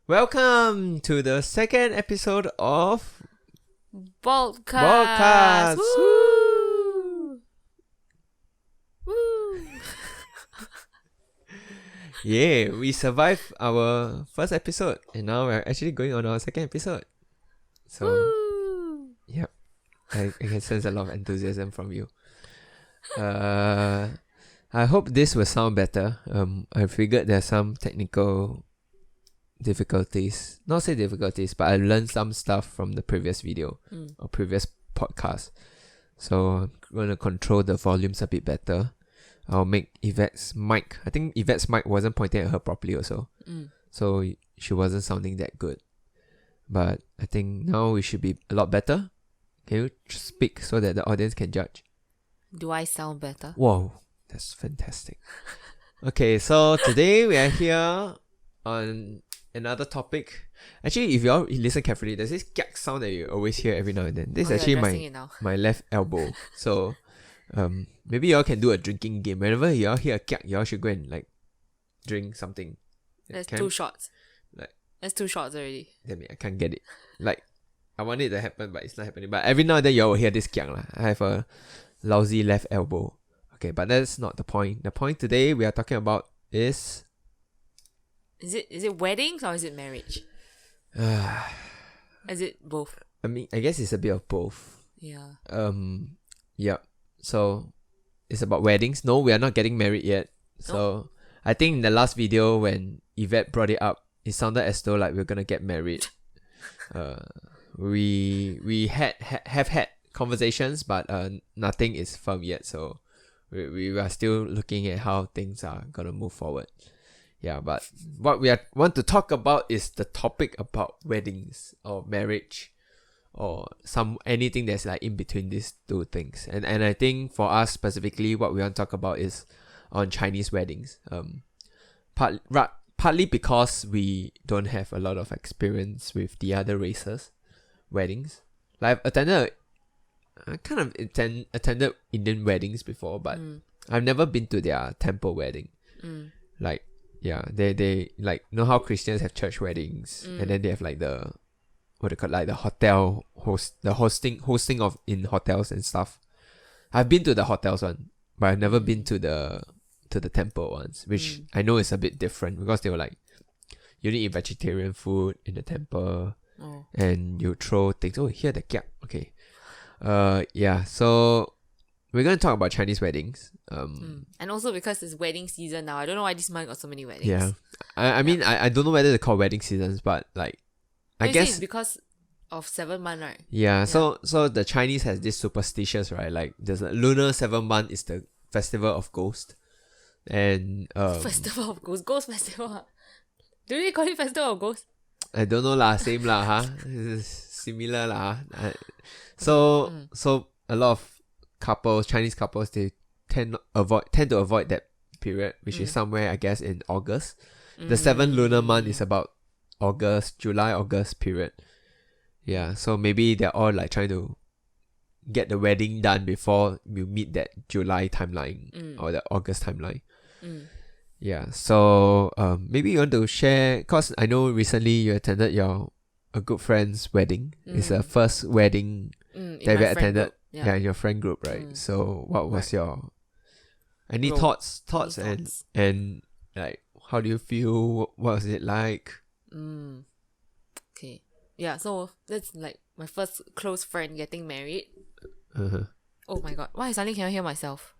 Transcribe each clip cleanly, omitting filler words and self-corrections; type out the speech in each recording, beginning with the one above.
Welcome to the second episode of Podcast. Woo! Woo! Yeah, we survived our first episode and now we're actually going on our second episode. So, Woo! yep, I can sense a lot of enthusiasm from you. I hope this will sound better. I figured there's some technical difficulties. Not say difficulties, but I learned some stuff from the previous video or previous podcast. So I'm going to control the volumes a bit better. I'll make Yvette's mic. I think Yvette's mic wasn't pointing at her properly also. So she wasn't sounding that good. But I think now we should be a lot better. Can you speak so that the audience can judge? Do I sound better? Whoa, that's fantastic. Okay, so today we are here on another topic. Actually, if you all listen carefully, there's this gag sound that you always hear every now and then. This is actually my left elbow. So maybe you all can do a drinking game. Whenever you all hear a gag, you all should go and like drink something. That's 2 shots. That's 2 shots already. Damn it, I can't get it. Like, I want it to happen, but it's not happening. But every now and then you all will hear this gag. I have a lousy left elbow. Okay, but that's not the point. The point today we are talking about is... Is it weddings or is it marriage? Is it both? I mean, I guess it's a bit of both. Yeah. Yep. So, it's about weddings. No, we are not getting married yet. So, I think in the last video when Yvette brought it up, it sounded as though like we're gonna get married. We have had conversations, but nothing is firm yet. So, we are still looking at how things are gonna move forward. Yeah, but what we want to talk about is the topic about weddings or marriage or anything that's like in between these two things. And I think for us specifically, what we want to talk about is on Chinese weddings. Partly because we don't have a lot of experience with the other races' weddings. Like I kind of attended Indian weddings before, but I've never been to their temple wedding. Like, yeah, they like, you know how Christians have church weddings and then they have like the what they call like the hotel hosting of in hotels and stuff. I've been to the hotels one, but I've never been to the temple ones, which I know is a bit different because they were like, you need vegetarian food in the temple and you throw things. Oh, here the gap. Okay. Yeah, so we're going to talk about Chinese weddings. And also because it's wedding season now. I don't know why this month got so many weddings. Yeah. I mean, I don't know whether they call wedding seasons, but like, I guess it's because of 7 month, right? Yeah, so the Chinese has this superstitious, right? Like, there's a lunar 7 month is the festival of ghost. And Festival of Ghosts. Ghost Festival. Do they call it Festival of Ghosts? I don't know lah, same lah, huh? Similar lah. So a lot of Chinese couples, they tend to avoid that period, which is somewhere, I guess, in August. The 7th lunar month is about July, August period. Yeah, so maybe they're all like trying to get the wedding done before we meet that July timeline or the August timeline. Yeah, so maybe you want to share, because I know recently you attended a good friend's wedding. It's the first wedding that you attended. Yeah, in your friend group, right? So what was your any thoughts and like, how do you feel? What was it like? Okay. Yeah, so that's like my first close friend getting married. Oh my god, why I suddenly cannot hear myself?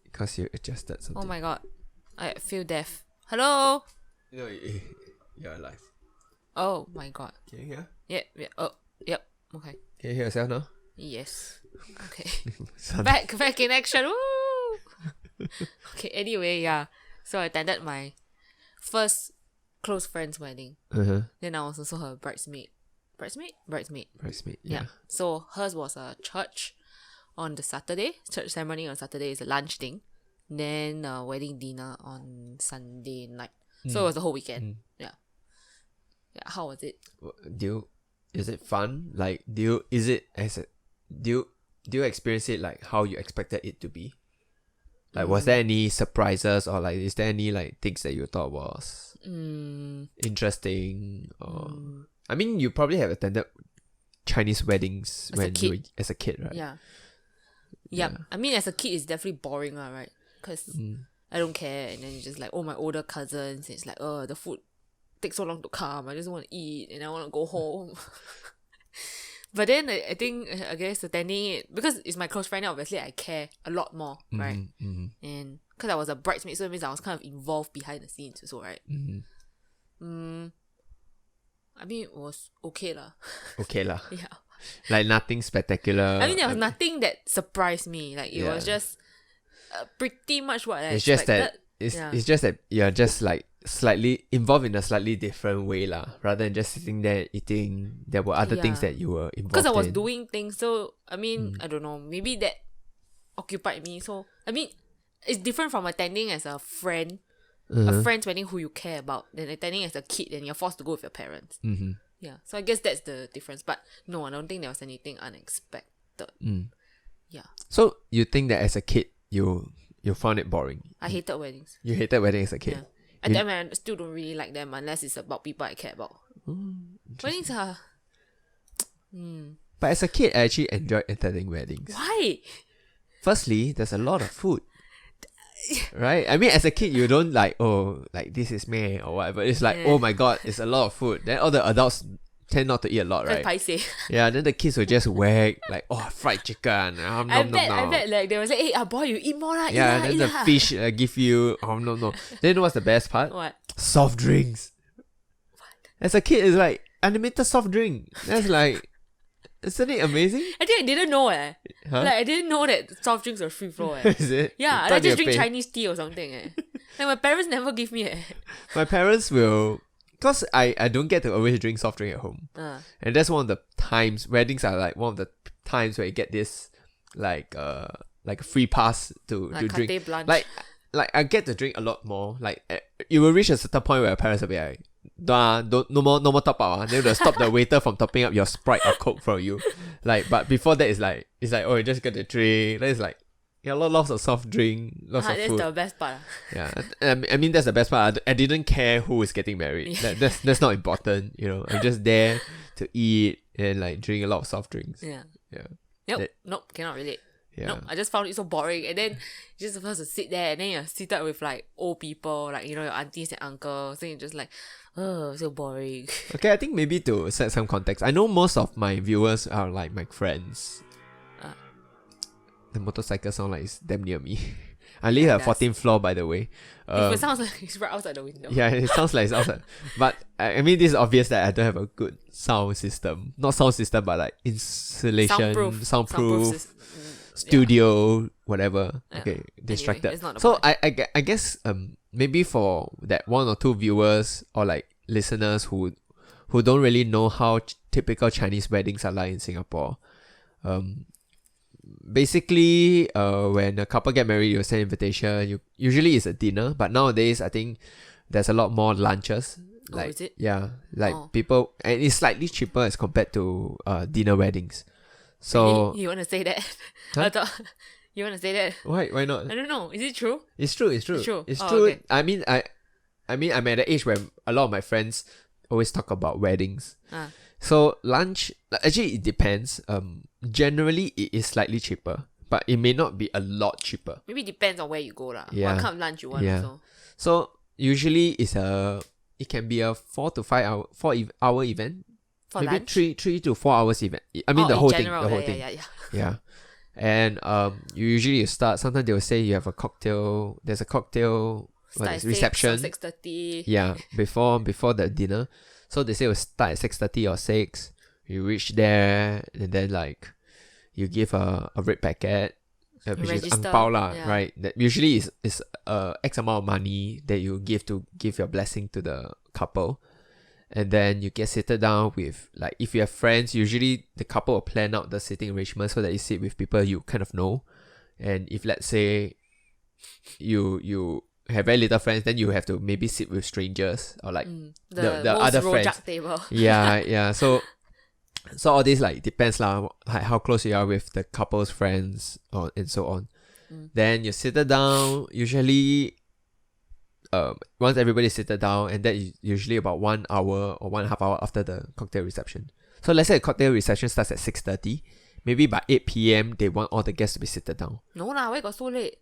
Because you adjusted something. Oh my god, I feel deaf. Hello? No, you're alive. Oh my god. Can you hear? Yeah. Oh, yep. Okay. Can you hear yourself now? Yes. Okay. back in action. Woo! Okay, anyway, yeah. So I attended my first close friend's wedding. Then I was also her bridesmaid. Bridesmaid. Yeah. So hers was a church on the Saturday. Church ceremony on Saturday is a lunch thing. Then wedding dinner on Sunday night. So it was the whole weekend. Yeah. How was it? Is it fun? Like, do you experience it like how you expected it to be? Like, was there any surprises, or like, is there any like things that you thought was interesting? Or I mean, you probably have attended Chinese weddings when you were as a kid, right? Yeah. Yep. I mean, as a kid, it's definitely boring, right? Because I don't care, and then you just like, oh, my older cousins. It's like, oh, the food takes so long to come. I just want to eat, and I want to go home. But then I think, I guess, attending it, because it's my close friend, obviously I care a lot more, right? And because I was a bridesmaid, so it means I was kind of involved behind the scenes also, right? I mean, it was okay lah. Okay lah. Yeah. Like, nothing spectacular. I mean, there was nothing that surprised me. Like, it was just pretty much what I it's just expected. that it's just that you're just like slightly involved in a slightly different way lah, rather than just sitting there eating. There were other things that you were involved in. Because I was doing things, so I mean, I don't know, maybe that occupied me. So I mean, it's different from attending as a friend, a friend's wedding who you care about, than attending as a kid and you're forced to go with your parents. Yeah, so I guess that's the difference. But no, I don't think there was anything unexpected. Yeah. So you think that as a kid you found it boring? I hated weddings. You hated weddings as a kid? Yeah. I still don't really like them unless it's about people I care about. Weddings are... But as a kid, I actually enjoyed attending weddings. Why? Firstly, there's a lot of food. Right? I mean, as a kid, you don't like, oh, like this is me or whatever. It's like, oh my god, it's a lot of food. Then all the adults tend not to eat a lot, right? Paiseh. Yeah, then the kids will just wag like, oh, fried chicken. I bet like they was like, hey, boy, you eat more lah. Yeah, then the fish give you, no. Then what's the best part? What? Soft drinks. What? As a kid, it's like unlimited soft drink. That's like, isn't it amazing? I think I didn't know Like, I didn't know that soft drinks were free flow Is it? Yeah, I just drink Chinese tea or something Like, my parents never give me My parents will... Because I don't get to always drink soft drink at home. And that's one of the times, weddings are like one of the times where you get this like a free pass to drink. Like I get to drink a lot more. Like you will reach a certain point where your parents will be like, no more top up. Then they'll stop the waiter from topping up your Sprite or Coke for you. Like, but before that it's like oh, you just get the drink. Then it's like, yeah, lots of soft drink, lots of food. That's the best part. Yeah, I mean that's the best part. I didn't care who is getting married. That's not important. I'm just there to eat and like drink a lot of soft drinks. Yeah. Yeah. Nope, cannot relate. Yeah. Nope, I just found it so boring. And then you're just supposed to sit there, and then you're seated with like old people, like your aunties and uncles. So you're just like, oh, so boring. Okay, I think maybe to set some context, I know most of my viewers are like my friends. The motorcycle sound like it's damn near me. I live at 14th floor, by the way. It sounds like it's right outside the window. Yeah, it sounds like it's outside. But I mean, this is obvious that I don't have a good sound system. Not sound system, but like insulation, soundproof studio, whatever. Yeah. Okay, distracted. Anyway, so I guess maybe for that one or two viewers or like listeners who don't really know how typical Chinese weddings are like in Singapore, basically when a couple get married, you send invitation. Usually it's a dinner, but nowadays I think there's a lot more lunches. Like, is it? Yeah, like people, and it's slightly cheaper as compared to dinner weddings. So you want to say that? Huh? I thought you want to say that. Why not? I don't know. Is it true? It's true. It's true. It's Oh, true. okay. I mean, I'm at the age where a lot of my friends always talk about weddings. So lunch, actually it depends. Generally it is slightly cheaper, but it may not be a lot cheaper. Maybe it depends on where you go lah. Yeah. What kind of lunch you want Yeah. also. So usually it can be a 4 to 5 hour event. For Maybe lunch? 3 to 4 hours event. I mean the in whole general, thing. The whole yeah, thing. Yeah. Yeah. And you start, sometimes they will say you have a cocktail, there's a cocktail reception. 6:30. Yeah, before the dinner. So they say we'll start at 6:30 or 6. You reach there and then like you give a red packet, which is Register, ang pao lah, yeah. right? That usually is X amount of money that you give to give your blessing to the couple. And then you get seated down with, like, if you have friends, usually the couple will plan out the sitting arrangement so that you sit with people you kind of know. And if let's say you have very little friends, then you have to maybe sit with strangers or like the most other friends. rojak table. Yeah. So all this like depends lah, like how close you are with the couple's friends and so on. Then you sit down. Usually, once everybody's seated down, and that is usually about 1 hour or 1.5 hour after the cocktail reception. So let's say the cocktail reception starts at 6:30. Maybe by 8 p.m. they want all the guests to be seated down. No lah, why got so late?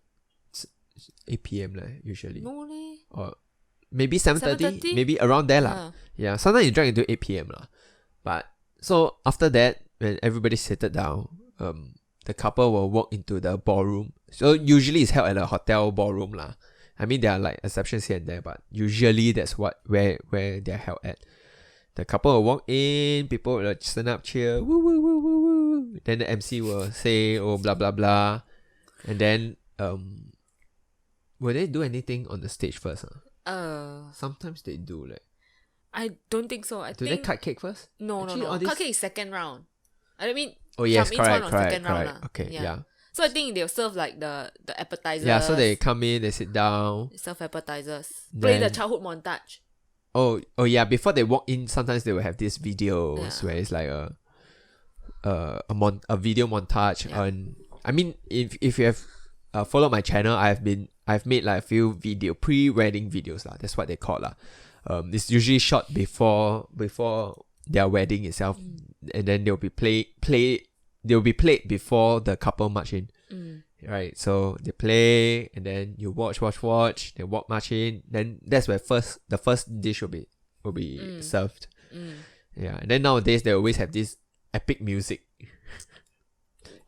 8 p.m. usually. No leh. Or maybe 7:30, 7:30? maybe around there lah. Yeah, sometimes you drink until 8 p.m. lah. But so after that, when everybody's seated down, the couple will walk into the ballroom. So usually it's held at a hotel ballroom lah. I mean there are like exceptions here and there, but usually that's where they're held at. The couple will walk in, people will stand up, cheer, woo woo woo woo woo. Then the MC will say, oh blah blah blah, and then will they do anything on the stage first? Sometimes they do like. I don't think so. Do they cut cake first? No. Cut cake is second round. I mean, oh yes, correct. Round lah. Okay, yeah. So I think they'll serve like the appetizers. Yeah, so they come in, they sit down. Serve appetizers. Play the childhood montage. Oh yeah, before they walk in, sometimes they will have these videos where it's like a video montage on. I mean, if you have followed my channel, I've made like a few pre-wedding videos lah. That's what they call lah. It's usually shot before their wedding itself, and then they'll be played before the couple march in. Right, so they play, and then you watch. They walk march in. Then that's where the first dish will be served. Yeah, and then nowadays they always have this epic music.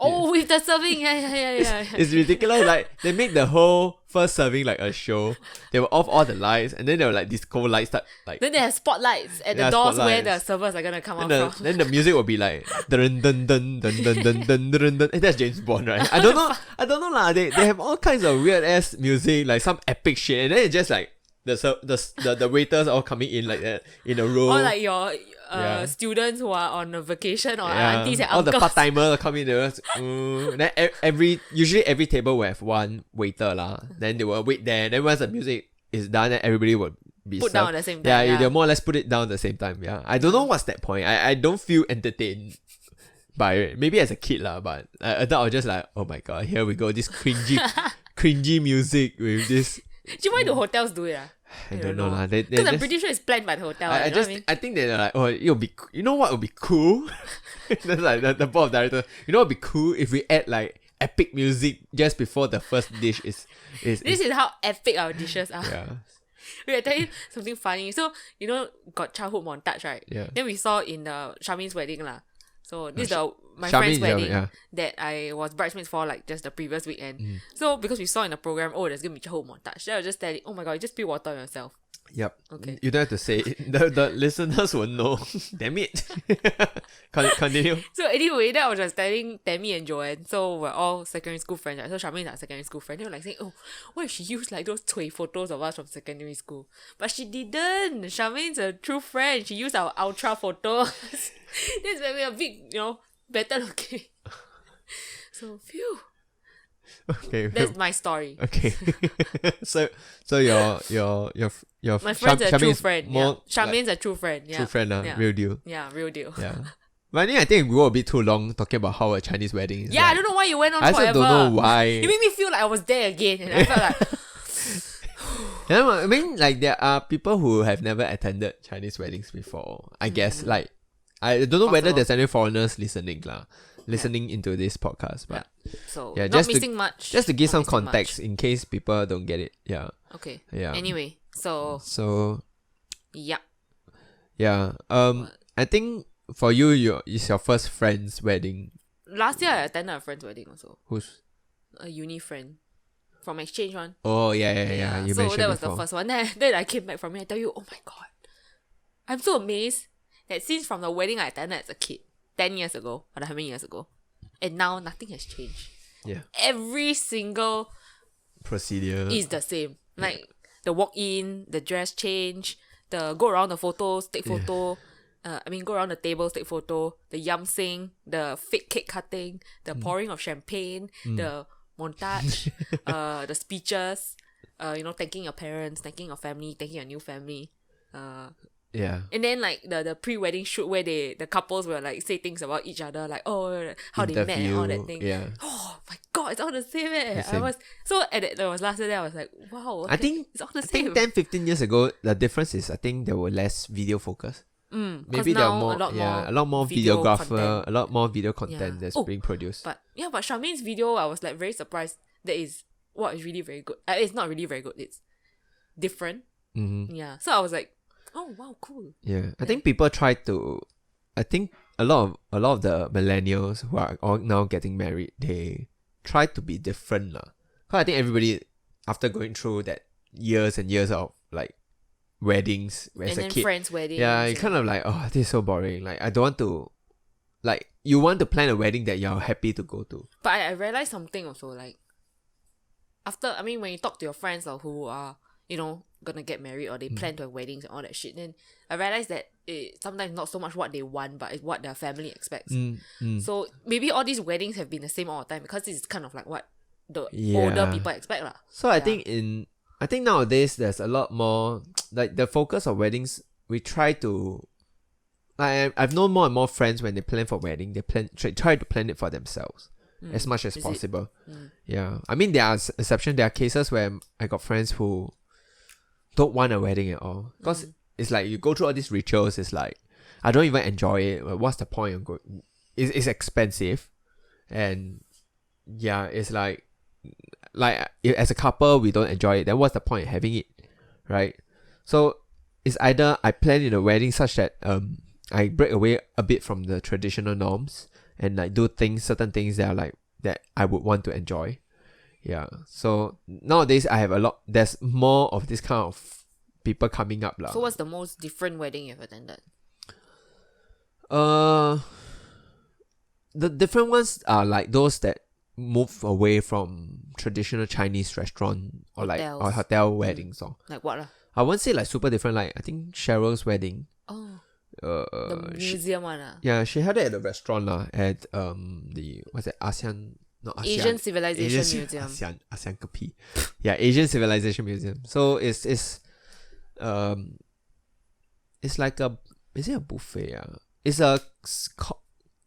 Oh, with the serving, yeah. It's ridiculous. Like they make the whole first serving like a show. They will off all the lights, and then they will like disco lights start like. Then they have spotlights at the doors where the servers are gonna come out from. Then the music will be like dun dun dun dun dun dun dun dun dun. That's James Bond, right? I don't know lah. They have all kinds of weird ass music, like some epic shit, and then it's just like the waiters all coming in like that in a row. Or like your students who are on a vacation, or aunties and all uncles. the part-timers come in there. Then usually every table will have one waiter lah. Then they will wait there. Then once the music is done, then everybody will be put served. down at the same time. Yeah, they'll more or less put it down at the same time. Yeah, I don't know what's that point. I don't feel entertained by it. Maybe as a kid lah, but adult I was just like, oh my god, here we go, this cringy music with this. Why do hotels do it? I don't know lah. Because I'm pretty sure it's planned by the hotel. I think they're like, oh, it'll be. You know what would be cool? That's like the board of directors. You know what would be cool if we add like epic music just before the first dish is. This is how epic our dishes are. Yeah. Wait, I tell you something funny. So got childhood montage, right? Yeah. Then we saw in the Charmaine's wedding lah. So this is my friend's wedding that I was bridesmaids for like just the previous weekend. So because we saw in the program, there's gonna be childhood montage. Then I was just telling, oh my god, you just spill water on yourself. Yep. Okay. You don't have to say it. The listeners will know. Damn it. Continue. So anyway, then I was just telling Tammy and Joanne. So we're all secondary school friends, right? So Charmaine is our secondary school friend. They were like saying, oh, what if she used like those cui photos of us from secondary school? But she didn't. Charmaine's a true friend. She used our ultra photos. This made me a bit, better looking. So phew. Okay. That's my story. Okay. so your my friend's a true friend. Charmaine's like, a true friend. Yeah. True friend, real deal. Yeah, real deal. Yeah. But I think we go a bit too long talking about how a Chinese wedding is. Yeah, like. I don't know why you went on I forever. also don't know why. You made me feel like I was there again, and I felt like. I mean, like there are people who have never attended Chinese weddings before. I guess like I don't know whether there's any foreigners listening into this podcast, but so not just missing much. Just to give some context in case people don't get it. Yeah. Okay. Yeah. Anyway, so yeah. Yeah. I think for you, it's your first friend's wedding. Last year I attended a friend's wedding also. Who's? A uni friend. From exchange one. Oh yeah. You so mentioned that was before. the first one. Then I came back from it. I tell you, oh my god, I'm so amazed that since from the wedding I attended as a kid 10 years ago, or how many years ago, and now nothing has changed. Yeah. Every single procedure is the same. Like the walk in, the dress change, the go around the photos, take photo. Go around the tables, take photo. The yam sing, the fake cake cutting, the pouring of champagne, the montage, the speeches, thanking your parents, thanking your family, thanking your new family. Yeah. And then like the pre-wedding shoot where the couples will like say things about each other, like how they met and all that thing. Yeah. Oh my god, it's all the same. The same. I was so there was last day I was like, wow. I think it's all the I think same. 10, 15 years ago, the difference is I think there were less video focus. Maybe there are more, a lot more video videographer, content. a lot more video content Yeah. that's being produced. But Charmaine's video, I was like very surprised. That is what is really very good. It's not really very good. It's different. Yeah. So I was like, oh wow, cool. Yeah, I think people try to. I think a lot of the millennials who are all now getting married, they try to be different lah. Cause I think everybody, after going through that years and years of like weddings as and a then kid, friends' weddings. yeah, you kind of like, oh, this is so boring. Like I don't want to. Like you want to plan a wedding that you're happy to go to. But I realized something also, like after, I mean, when you talk to your friends who are, gonna get married or they plan to have weddings and all that shit, then I realized that it sometimes not so much what they want, but it's what their family expects. So maybe all these weddings have been the same all the time because this is kind of like what the older people expect lah. So I think nowadays there's a lot more like the focus of weddings. We try to. I've known more and more friends when they plan for wedding, they try to plan it for themselves as much as possible. Yeah, I mean there are exceptions. There are cases where I got friends who don't want a wedding at all because it's like you go through all these rituals. It's like I don't even enjoy it. What's the point of going? It's expensive, and yeah, it's like if, as a couple we don't enjoy it. Then what's the point of having it, right? So it's either I plan in a wedding such that I break away a bit from the traditional norms and like do certain things that are like that I would want to enjoy. Yeah. So nowadays there's more of this kind of people coming up lah. So what's the most different wedding you've attended? The different ones are like those that move away from traditional Chinese restaurant or Hotels. or hotel weddings or like what lah? I won't say like super different. Like I think Cheryl's wedding. Oh. The museum one. Yeah, she had it at the restaurant at the what's that Asian Civilization Museum. ASEAN Kapi. Yeah, Asian Civilization Museum. So it's like is it a buffet? It's a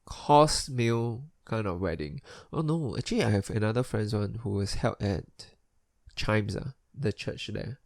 course meal kind of wedding. Oh no, actually I have another friend's one who was held at Chimes, the church there.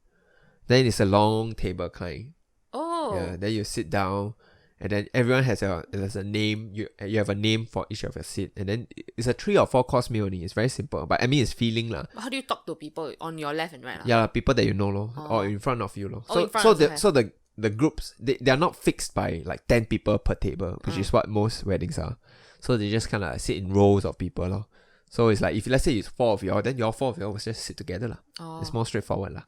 Then it's a long table kind. Oh. Yeah, then you sit down and then everyone has a name. You have a name for each of your seat, and then it's a 3 or 4 course meal only. It's very simple, but I mean it's feeling lah. How do you talk to people on your left and right? Yeah, people that you know lor, or in front of you lor. So the groups they are not fixed by like 10 people per table, which is what most weddings are. So they just kind of sit in rows of people lor. So it's like if let's say it's 4 of you all, then your 4 of you all will just sit together lah. It's more straightforward lah.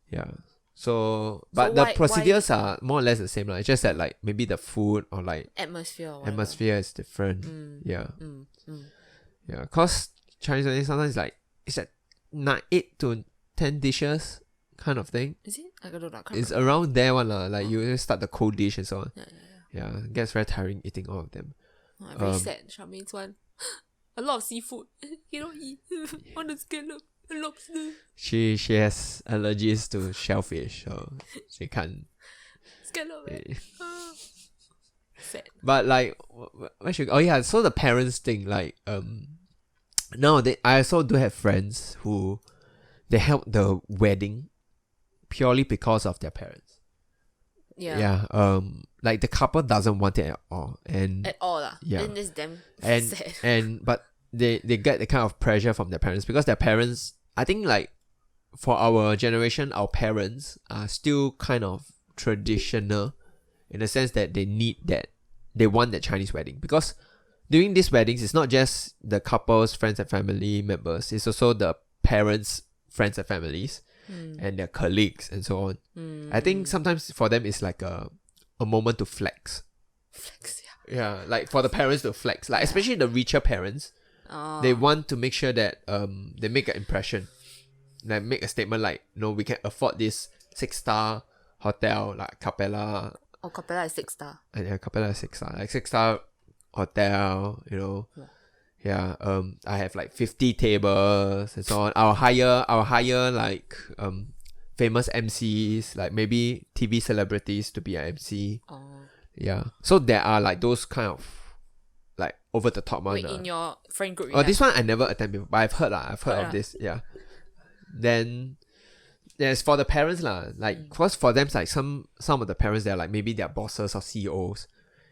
Yeah. So the procedures are more or less the same lah. It's just that like maybe the food or like atmosphere is different. Yeah. Yeah. Cause Chinese wedding sometimes like it's at 8 to 10 dishes kind of thing. Is it? I don't know. It's around there one lah. Like you start the cold dish and so on. Yeah. It gets very tiring eating all of them. I'm very sad. Charmaine's one. A lot of seafood. You don't eat. On the scallop. Lobster. She has allergies to shellfish, so she can't. Scallop. Sad. But like, so the parents thing, like, nowadays I also do have friends who they held the wedding purely because of their parents. Yeah. Yeah. Like the couple doesn't want it at all, at all lah. Yeah. And it's damn sad. But they get the kind of pressure from their parents because their parents, I think like for our generation, our parents are still kind of traditional in the sense that they want that Chinese wedding, because during these weddings it's not just the couple's friends and family members, it's also the parents' friends and families and their colleagues and so on. I think sometimes for them it's like a moment to flex. Yeah, like for the parents to flex, like especially the richer parents. They want to make sure that they make an impression, like make a statement like, no, we can afford this 6-star hotel like Capella. Oh, Capella is 6-star. Yeah, Capella is 6-star, like 6-star hotel, you know. Yeah. I have like 50 tables and so on. Our higher like famous MCs, like maybe TV celebrities to be an MC. Oh. Yeah. So there are like those kind of like over the top one. Wait, in your friend group. Oh, this one I never attend before, but I've heard of this. Yeah. Then there's for the parents lah. Like first for them, like some of the parents they're like maybe they're bosses or CEOs,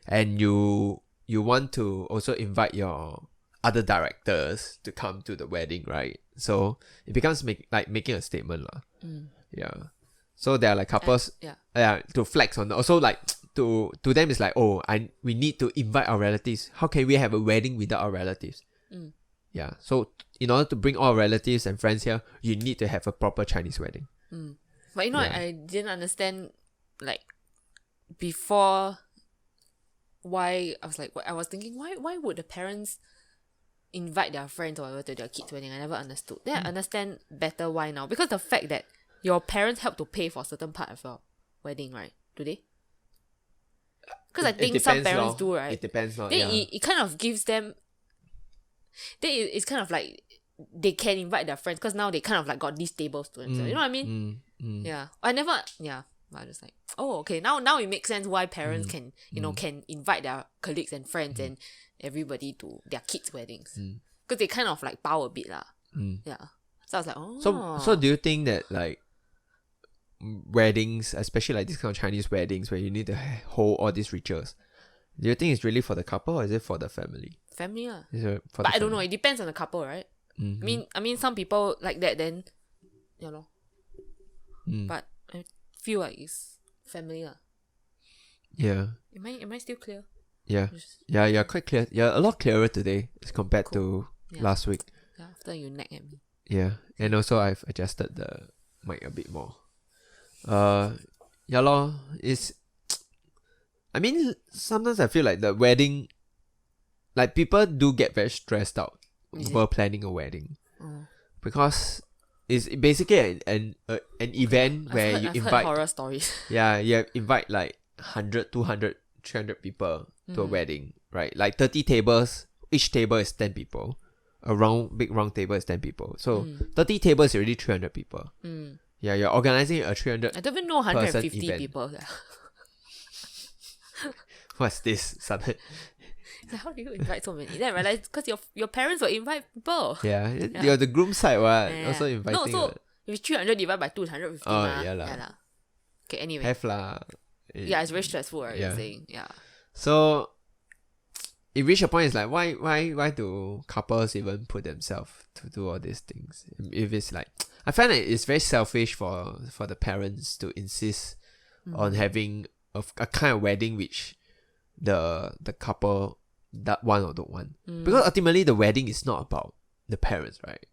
and you want to also invite your other directors to come to the wedding, right? So it becomes making a statement lah. Yeah. So there are like couples to flex on. Also like to them it's like, oh, we need to invite our relatives. How can we have a wedding without our relatives? Yeah. So in order to bring all relatives and friends here, you need to have a proper Chinese wedding. But you know, I didn't understand like before why I was thinking why would the parents invite their friends or whatever to their kids' wedding? I never understood. Then I understand better why now. Because the fact that your parents help to pay for certain part of your wedding, right? Do they? Because I think some parents do, right? It depends. Then it kind of gives them... Then it's kind of like they can invite their friends because now they kind of like got these tables to themselves. You know what I mean? Yeah. I never... Yeah. I was like, oh, okay. Now it makes sense why parents can, can invite their colleagues and friends and everybody to their kids' weddings. Because they kind of like bow a bit lah. Yeah. So I was like, oh. So do you think that like weddings, especially like these kind of Chinese weddings where you need to hold all these rituals, do you think it's really for the couple or is it for the family? Family lah. But I don't know. It depends on the couple, right? I mean, some people like that then, you know. But I feel like it's family lah. Yeah. Am I still clear? Yeah. Yeah, you're quite clear. You're a lot clearer today as compared to last week. Yeah, after you nag at me. Yeah. And also I've adjusted the mic a bit more. Yeah lor. I mean, sometimes I feel like the wedding, like people do get very stressed out while planning a wedding. Because it's basically an event where you invite... I've heard horror stories. Yeah, you invite like 100, 200, 300 people to a wedding, right? Like 30 tables, each table is 10 people. A big round table is 10 people. So 30 tables is already 300 people. Yeah, you're organizing a 300 I don't even know 150 event. people. What's this? Sudden. So how do you invite so many? Then I realized because your parents will invite people. Yeah, you're the groom side, also inviting. No, so if 300 divided by 2, 150. Yeah lah. Okay, anyway. Have lah. Yeah, it's very stressful, right? You're saying. Yeah. So it reached a point, it's like why do couples even put themselves to do all these things? If it's like, I find that it's very selfish for the parents to insist on having a kind of wedding which the couple that want or don't want. Because ultimately the wedding is not about the parents, right?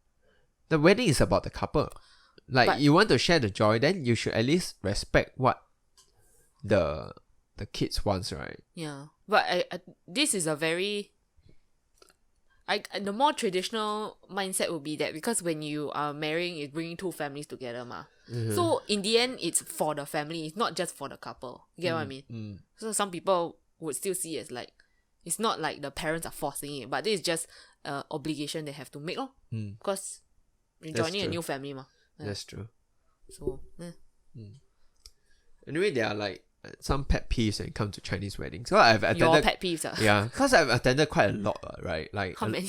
The wedding is about the couple. Like, you want to share the joy, then you should at least respect what the kids wants, right? Yeah. But I this is a very... the more traditional mindset would be that because when you are marrying, it's bringing two families together ma. So in the end, it's for the family. It's not just for the couple. You get what I mean? So some people would still see it as like, it's not like the parents are forcing it, but this is just an obligation they have to make because you're joining a new family ma. Yeah. That's true. So, Anyway, there are like some pet peeves when it comes to Chinese weddings. So I've attended... Your pet peeves ah? Yeah, because I've attended quite a lot, right? Like how many?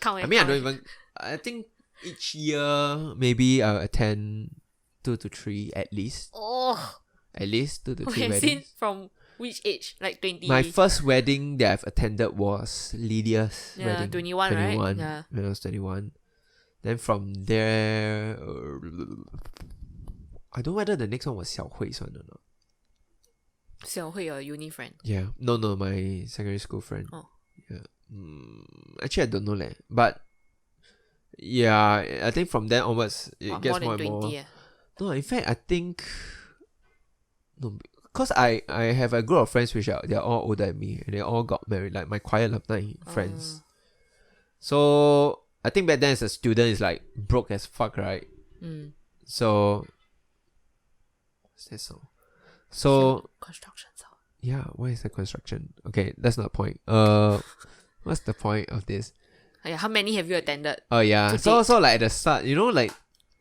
I think each year maybe I'll attend 2 to 3 at least. Oh. At least 2 to 3 Okay, weddings. since from which age? Like 20? My first wedding that I've attended was Lydia's wedding. 21, right? Yeah. When I was 21. Then from there, I don't know whether the next one was Xiao Hui's one or not. Xiao Hui, your uni friend? Yeah. No, my secondary school friend. Oh. Yeah. Actually, I don't know. But yeah, I think from then onwards, it gets more and more. No, in fact, I think... No, because I have a group of friends which they're all older than me and they all got married, like my choir alumni friends. So I think back then as a student it's like broke as fuck, right? So what's that song? So construction song. Yeah, what is the construction? Okay, that's not the point. What's the point of this? Yeah, how many have you attended? Oh yeah. So like at the start, like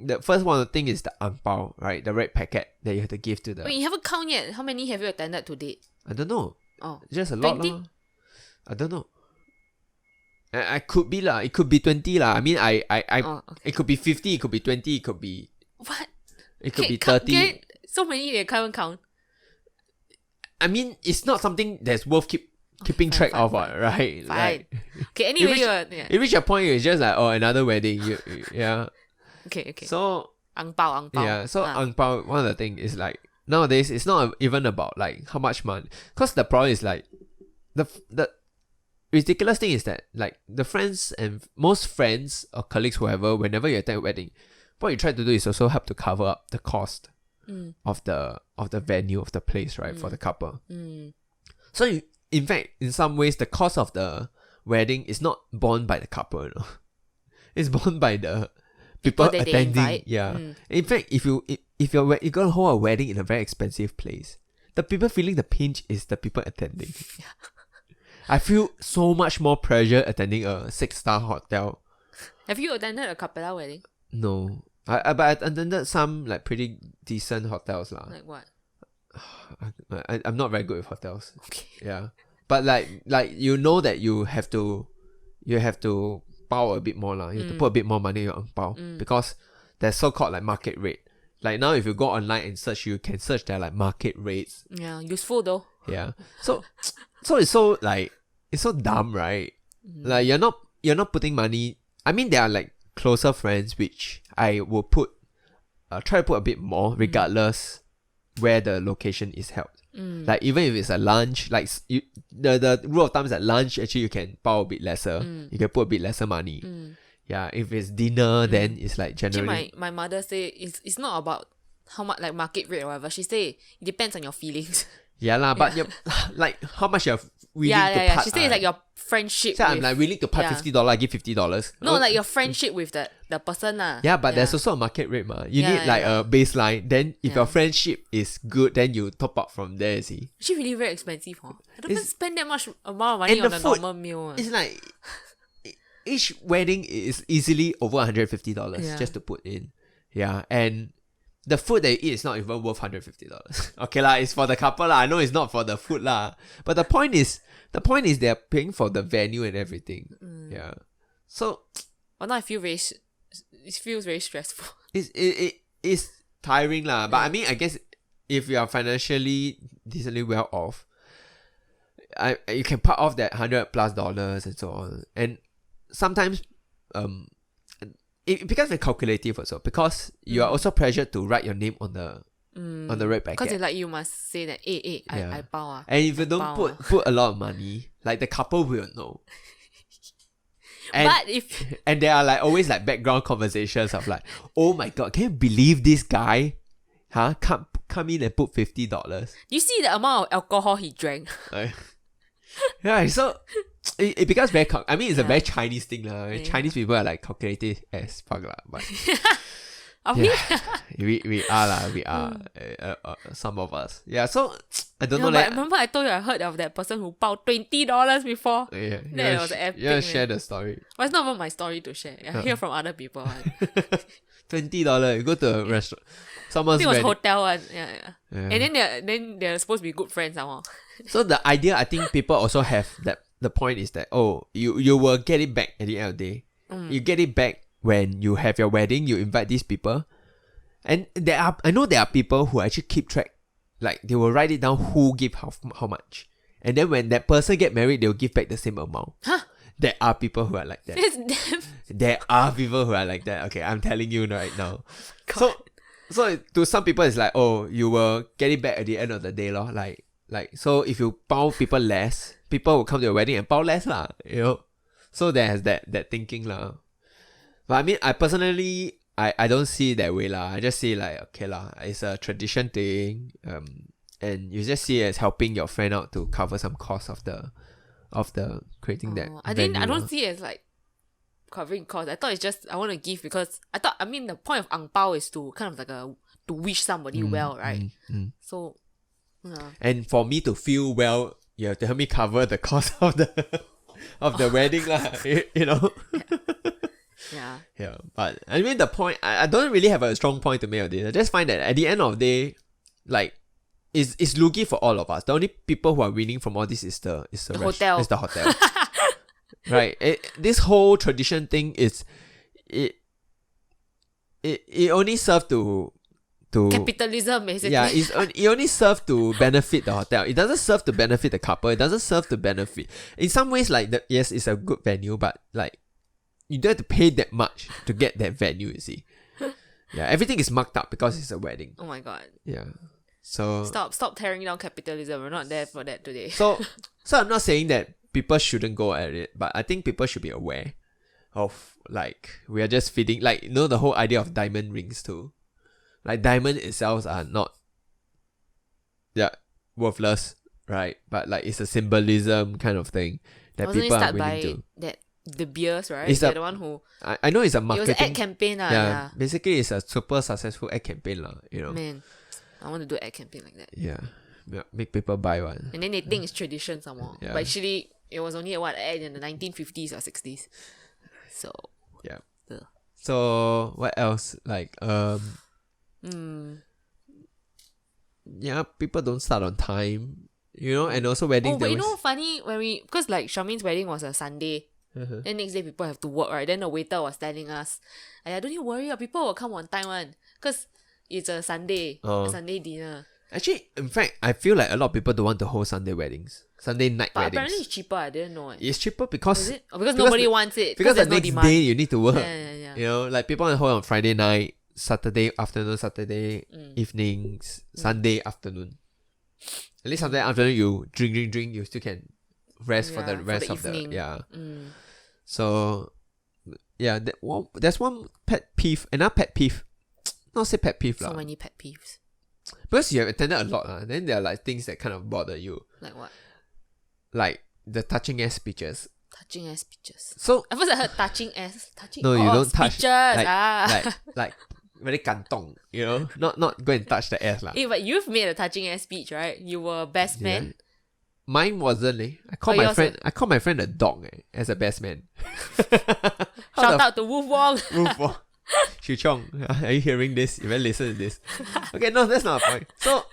the first one thing is the ang pao, right? The red packet that you have to give to the. Wait, you haven't count yet. How many have you attended to date? I don't know. Oh, Just a lot 20? lah. I don't know. I could be lah. It could be 20 lah. I mean, It could be 50. It could be 20. It could be. What? It could be 30. So many they can't even count. I mean, it's not something that's worth keeping track of, right? Fine. Like, Okay, anyway, it reach a point it's just like, oh, another wedding. Yeah. Okay. So ang pao. yeah, so ang pao, one of the things is like nowadays it's not even about like how much money, because the problem is like the ridiculous thing is that like the friends and most friends or colleagues, whoever, whenever you attend a wedding, what you try to do is also help to cover up the cost of the venue, of the place, right, for the couple. So in fact, in some ways, the cost of the wedding is not borne by the couple, you know? It's borne by the people attending. Yeah. In fact, if you're gonna hold a wedding in a very expensive place, the people feeling the pinch is the people attending. I feel so much more pressure attending a 6-star hotel. Have you attended a capella wedding? No. But I attended some like pretty decent hotels lah. Like what? I'm not very good with hotels. Okay. Yeah. But like you know that you have to pao a bit more lah. You have to put a bit more money in your ang pao because there's so-called like market rate. Like now if you go online and search, you can search their like market rates. Yeah, useful though. Yeah. So it's so like it's so dumb, right? Like you're not putting money. I mean, there are like closer friends which I will try to put a bit more regardless where the location is held. Like even if it's a lunch, like the rule of thumb is that lunch actually you can pao a bit lesser. You can put a bit lesser money. Yeah, if it's dinner, then it's like generally. Actually, my mother say it's not about how much like market rate or whatever. She say it depends on your feelings. Yeah lah, but you're like how much you're willing to part. She say it's like your friendship. So I'm like willing to part $50. I give $50. No, like your friendship with the person lah. Yeah, but there's also a market rate ma. You need like a baseline. Then if your friendship is good, then you top up from there. See. Actually, really very expensive, huh? I don't even spend that much amount of money on a normal meal. It's like each wedding is easily over $150 just to put in. Yeah, and the food they eat is not even worth $150. Okay lah, it's for the couple lah. I know it's not for the food lah. But the point is they're paying for the venue and everything. Yeah. So now it feels very stressful. It's tiring lah. But I mean, I guess if you are financially decently well off, you can part off that $100+ and so on. And sometimes it becomes very calculative also because you are also pressured to write your name on the red packet. Because like you must say that, I pao. And if you don't put a lot of money, like the couple will know. And, but if and there are like always like background conversations of like, oh my god, can you believe this guy? Come in and put $50. You see the amount of alcohol he drank. Yeah, so it becomes very I mean, it's a very Chinese thing lah. Yeah. Chinese people are like calculative as fuck lah. But we are lah. We are some of us. Yeah. So I don't know. But remember, I told you I heard of that person who bought $20 before. Yeah. That was epic. Yeah. Share the story. But it's not even my story to share. I hear from other people. $20. You go to a restaurant. Someone's I think it was hotel one. Yeah. And then they're supposed to be good friends somehow. So the idea, I think people also have that. The point is that you will get it back at the end of the day. You get it back when you have your wedding. You invite these people, and I know there are people who actually keep track. Like they will write it down who give how much, and then when that person get married, they will give back the same amount. Huh? There are people who are like that. There are people who are like that. Okay, I'm telling you right now. God. So to some people it's like, oh, you will get it back at the end of the day lor. Like so if you pao people less, people will come to your wedding and pao less lah, you know. So there's that thinking lah. But I mean, I personally I don't see it that way lah. I just see like, okay lah, it's a tradition thing. And you just see it as helping your friend out to cover some cost of the creating that. I don't see it as like covering costs. I thought it's just I want to give because the point of ang pao is to kind of like to wish somebody well, right? So and for me to feel well, you have to help me cover the cost of the wedding lah. You know. Yeah. Yeah, but I mean the point, I don't really have a strong point to make of this. I just find that at the end of the day, like, it's looky for all of us. The only people who are winning from all this is the hotel. Is the hotel. Right? This whole tradition thing is it only serves to capitalism, basically. Yeah, it only serves to benefit the hotel. It doesn't serve to benefit the couple. It doesn't serve to benefit. In some ways, like, yes, it's a good venue, but like, you don't have to pay that much to get that venue, you see. Yeah, everything is marked up because it's a wedding. Oh my god. Yeah. So Stop tearing down capitalism. We're not there for that today. So I'm not saying that people shouldn't go at it, but I think people should be aware of, like, we are just feeding, like, the whole idea of diamond rings too. Like, diamond itself are not, worthless, right? But like, it's a symbolism kind of thing that Wasn't people it are start willing by to. that the beers, right? It's They're the one who I know it's a it was marketing. an ad campaign, yeah. Basically, it's a super successful ad campaign, Man, I want to do ad campaign like that. Yeah, make people buy one. And then they think it's tradition some more. Yeah. But actually, it was only ad in the 1950s or 60s. So Yeah. Ugh. So what else? Like yeah, people don't start on time. And also weddings. Oh, but funny because like Charmaine's wedding was a Sunday. Then next day people have to work, right? Then the waiter was telling us, don't you worry, people will come on time one. Because it's a Sunday, a Sunday dinner. Actually, in fact, I feel like a lot of people don't want to hold Sunday weddings. Sunday night But weddings. apparently it's cheaper, I didn't know. It's cheaper because... Is it? Or because nobody wants it. Because the there's no next demand. day you need to work. Yeah. Like, people want to hold on Friday night, Saturday afternoon, Saturday evenings, Sunday afternoon. At least Saturday afternoon you drink, you still can rest for the rest of evening. the... So, yeah, there's one pet peeve, another pet peeve. Not say pet peeve So many pet peeves. Because you have attended a lot, then there are like things that kind of bother you. Like what? Like the touching ass speeches. Touching ass speeches. So at first I heard touching ass. No, you don't touch. Speeches. Like very kantong, Not go and touch the ass lah. But you've made a touching ass speech, right? You were best man. Mine wasn't. I called my friend a dog as a best man. Shout out to Wolf Wong. Wolf Wong. Xu Chong, are you hearing this? You better listen to this. Okay, no, that's not a point. So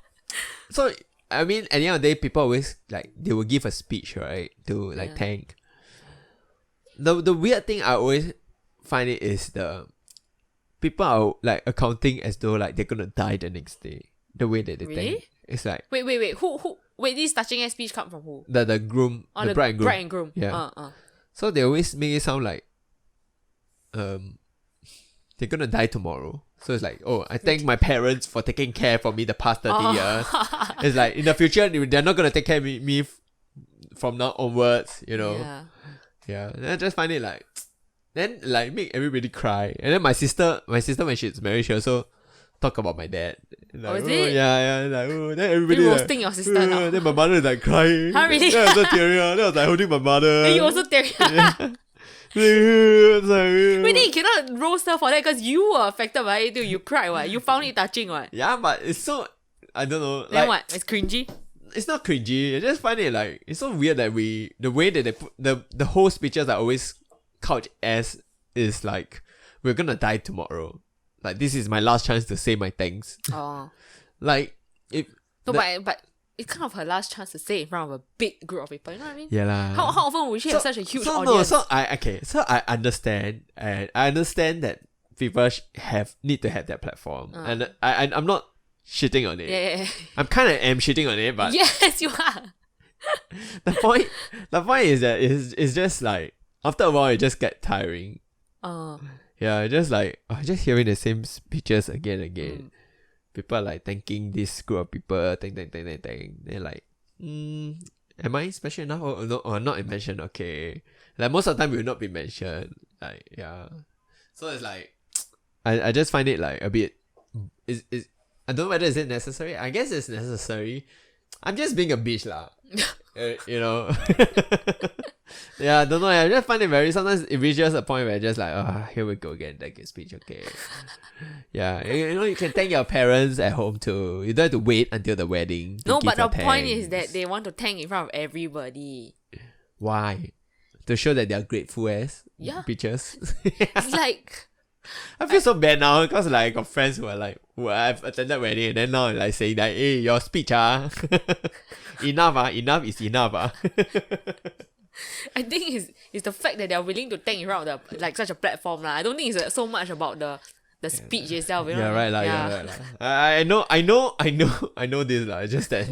I mean, at the end of the day, people always like they will give a speech, right? To like thank. The weird thing I always find it is the people are like accounting as though like they're gonna die the next day. The way that they thank. It's like wait. Who wait, this touching ass speech come from who? The groom. The bride and groom. Bride and groom. Yeah. So they always make it sound like they're gonna die tomorrow. So it's like, I thank my parents for taking care for me the past 30 years. It's like, in the future, they're not gonna take care of me from now onwards, Yeah. And I just find it like, then like make everybody cry. And then my sister when she's married, she also talk about my dad. Like, is it? Yeah. Like, then everybody you like, roasting your sister now. Then my mother is like crying. Huh, really? Then I was so teary. Then I was like holding my mother. Then you also teary. Yeah. Wait, then you cannot roast her for that because you were affected by it too. You cried, what? You found it touching, what? Yeah, but it's so, I don't know. Then what? It's cringy? It's not cringy. I just find it like, it's so weird that the way that they put, the whole speeches are always couched as is like, we're gonna die tomorrow. Like, this is my last chance to say my thanks. Oh. Like, but it's kind of her last chance to say in front of a big group of people. You know what I mean? Yeah lah. How often would she have such a huge audience? So I understand, and I understand that people need to have that platform, and I'm not shitting on it. Yeah. I'm kind of shitting on it, but yes, you are. the point is that it's just like after a while it just get tiring. Yeah, just like just hearing the same speeches again and again. People are like thanking this group of people, thank. They're like, am I special enough or not mentioned? Okay, like most of the time we will not be mentioned. Like, yeah, so it's like, I just find it like a bit. Is I don't know whether is it necessary. I guess it's necessary. I'm just being a bitch lah. Yeah, I don't know. I just find it sometimes it reaches a point where it's just like, here we go again, thank you speech, okay. Yeah, you can thank your parents at home too. You don't have to wait until the wedding. No, but the point is that they want to thank in front of everybody. Why? to show that they are grateful as pictures. It's like I feel so bad now because like I got friends who are like who I've attended wedding and then now like saying like, hey, your speech enough enough is enough I think it's the fact that they're willing to thank in front of the like such a platform lah. I don't think it's so much about the speech itself. You know? Right I know this lah. Just that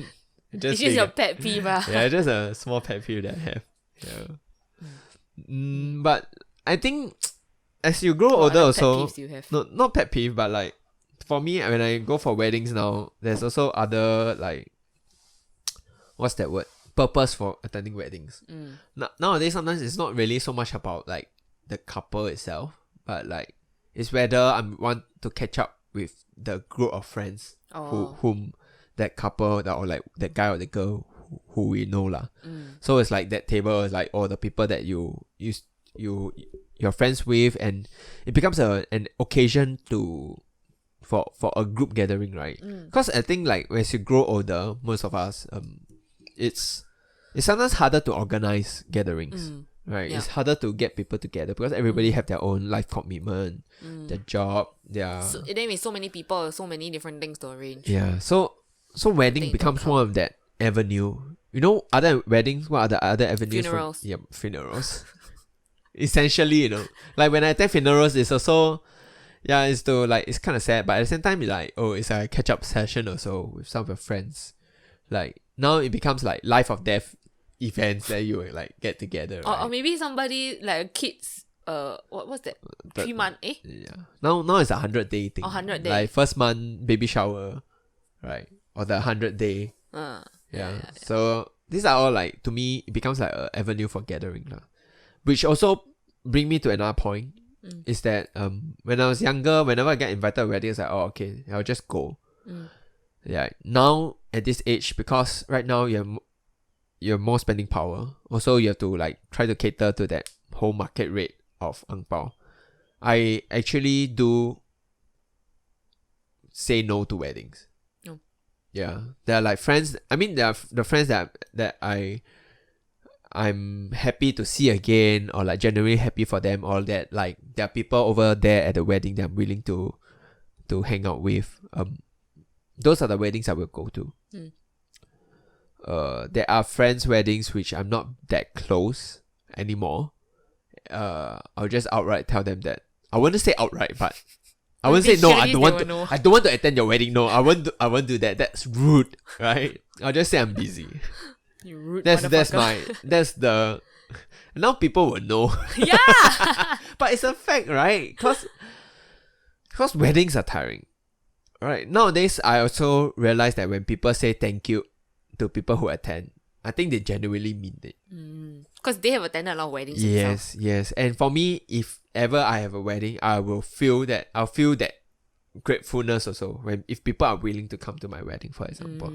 it's just your pet peeve lah. Yeah, just a small pet peeve that I have. But I think as you grow older also, not pet peeve, but like for me when I go for weddings now, there's also other like what's that word? Purpose for attending weddings. Nowadays sometimes it's not really so much about like the couple itself, but like it's whether I want to catch up with the group of friends whom that couple or like that guy or the girl who we know lah. So it's like that table is like all the people that you're friends with, and it becomes an occasion for a group gathering, right? Because I think like as you grow older, most of us it's sometimes harder to organize gatherings, right? It's harder to get people together because everybody have their own life commitment, their job, their... So, then with so many people, so many different things to arrange. Yeah, so wedding becomes one of that avenue. You know, other weddings, what are the other avenues? Funerals. Funerals. Essentially, you know, like when I attend funerals, it's also... Yeah, it's to like, it's kind of sad, but at the same time, it's like, oh, it's a catch-up session also with some of your friends. Like, now it becomes like life or death events that you like get together, right? Or maybe somebody like a kid's what's that? 3 month Yeah. Now it's a 100-day thing. 100 day. Like first month baby shower, right? Or the 100-day. Yeah. So these are all like, to me, it becomes like an avenue for gathering lah. Which also bring me to another point. Is that when I was younger, whenever I get invited to weddings, like, oh, okay, I'll just go. Yeah. Now at this age, because right now you're more spending power. Also, you have to like try to cater to that whole market rate of ang pao. I actually do say no to weddings. No. Yeah, there are like friends. I mean, there are the friends that I'm happy to see again, or like genuinely happy for them. All that, like there are people over there at the wedding that I'm willing to hang out with. Those are the weddings I will go to. There are friends' weddings which I'm not that close anymore. I'll just outright tell them that I wouldn't say outright, but I wouldn't say no. I don't want to attend your wedding. No, I won't do that. That's rude, right? I'll just say I'm busy. You rude. That's the. Now people will know. Yeah. But it's a fact, right? Because weddings are tiring. Right. Nowadays, I also realize that when people say thank you to people who attend, I think they genuinely mean it. Because they have attended a lot of weddings. Yes. And for me, if ever I have a wedding, I'll feel that gratefulness also if people are willing to come to my wedding, for example.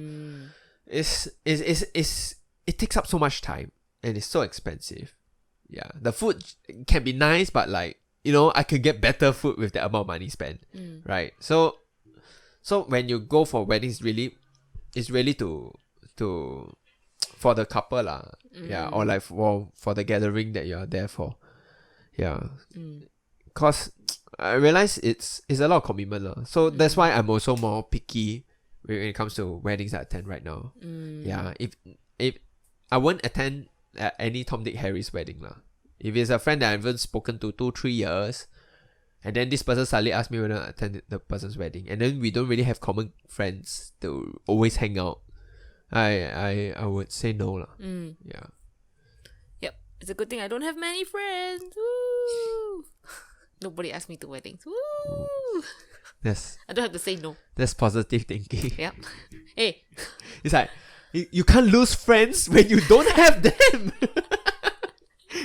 It takes up so much time and it's so expensive. Yeah. The food can be nice, but like, you know, I could get better food with the amount of money spent. Right. So when you go for weddings, it's really to for the couple lah. Yeah, or like for the gathering that you're there for. Yeah. Cause I realize it's a lot of commitment lah. So that's why I'm also more picky when it comes to weddings I attend right now. Yeah. If I won't attend any Tom Dick Harry's wedding lah. If it's a friend that I haven't spoken to 2-3 years, and then this person suddenly asks me whether I attend the person's wedding, and then we don't really have common friends to always hang out, I would say no lah. Yeah. Yep. It's a good thing I don't have many friends. Woo! Nobody asked me to weddings. Woo! Yes. I don't have to say no. That's positive thinking. Yep. Hey. It's like you can't lose friends when you don't have them.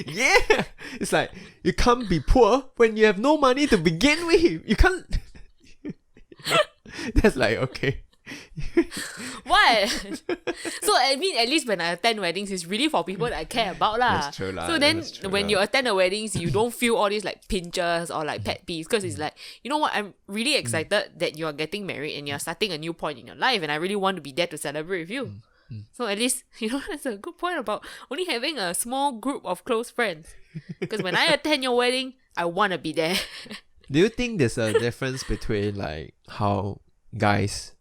Yeah. It's like you can't be poor when you have no money to begin with. You can't. That's like, okay. What? So I mean, at least when I attend weddings, it's really for people that I care about lah. That's true lah. So then when you attend the weddings, you don't feel all these like pinches or like pet peeves, because it's like, you know what, I'm really excited that you're getting married and you're starting a new point in your life, and I really want to be there to celebrate with you. So at least, that's a good point about only having a small group of close friends. Because when I attend your wedding, I want to be there. Do you think there's a difference between like how guys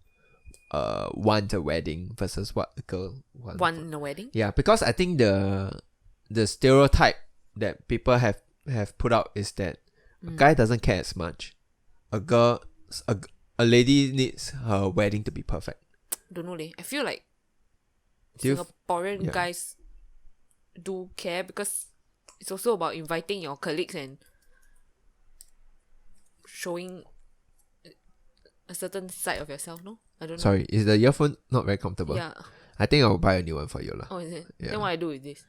want a wedding versus what a girl wants? Want a wedding? Yeah, because I think the stereotype that people have put out is that a guy doesn't care as much. A lady needs her wedding to be perfect. Don't know leh. I feel like Do you Singaporean guys do care because it's also about inviting your colleagues and showing a certain side of yourself, no? I don't know. Sorry, is the earphone not very comfortable? Yeah. I think I'll buy a new one for you lah. Oh, is it? Yeah. Then what I do with this?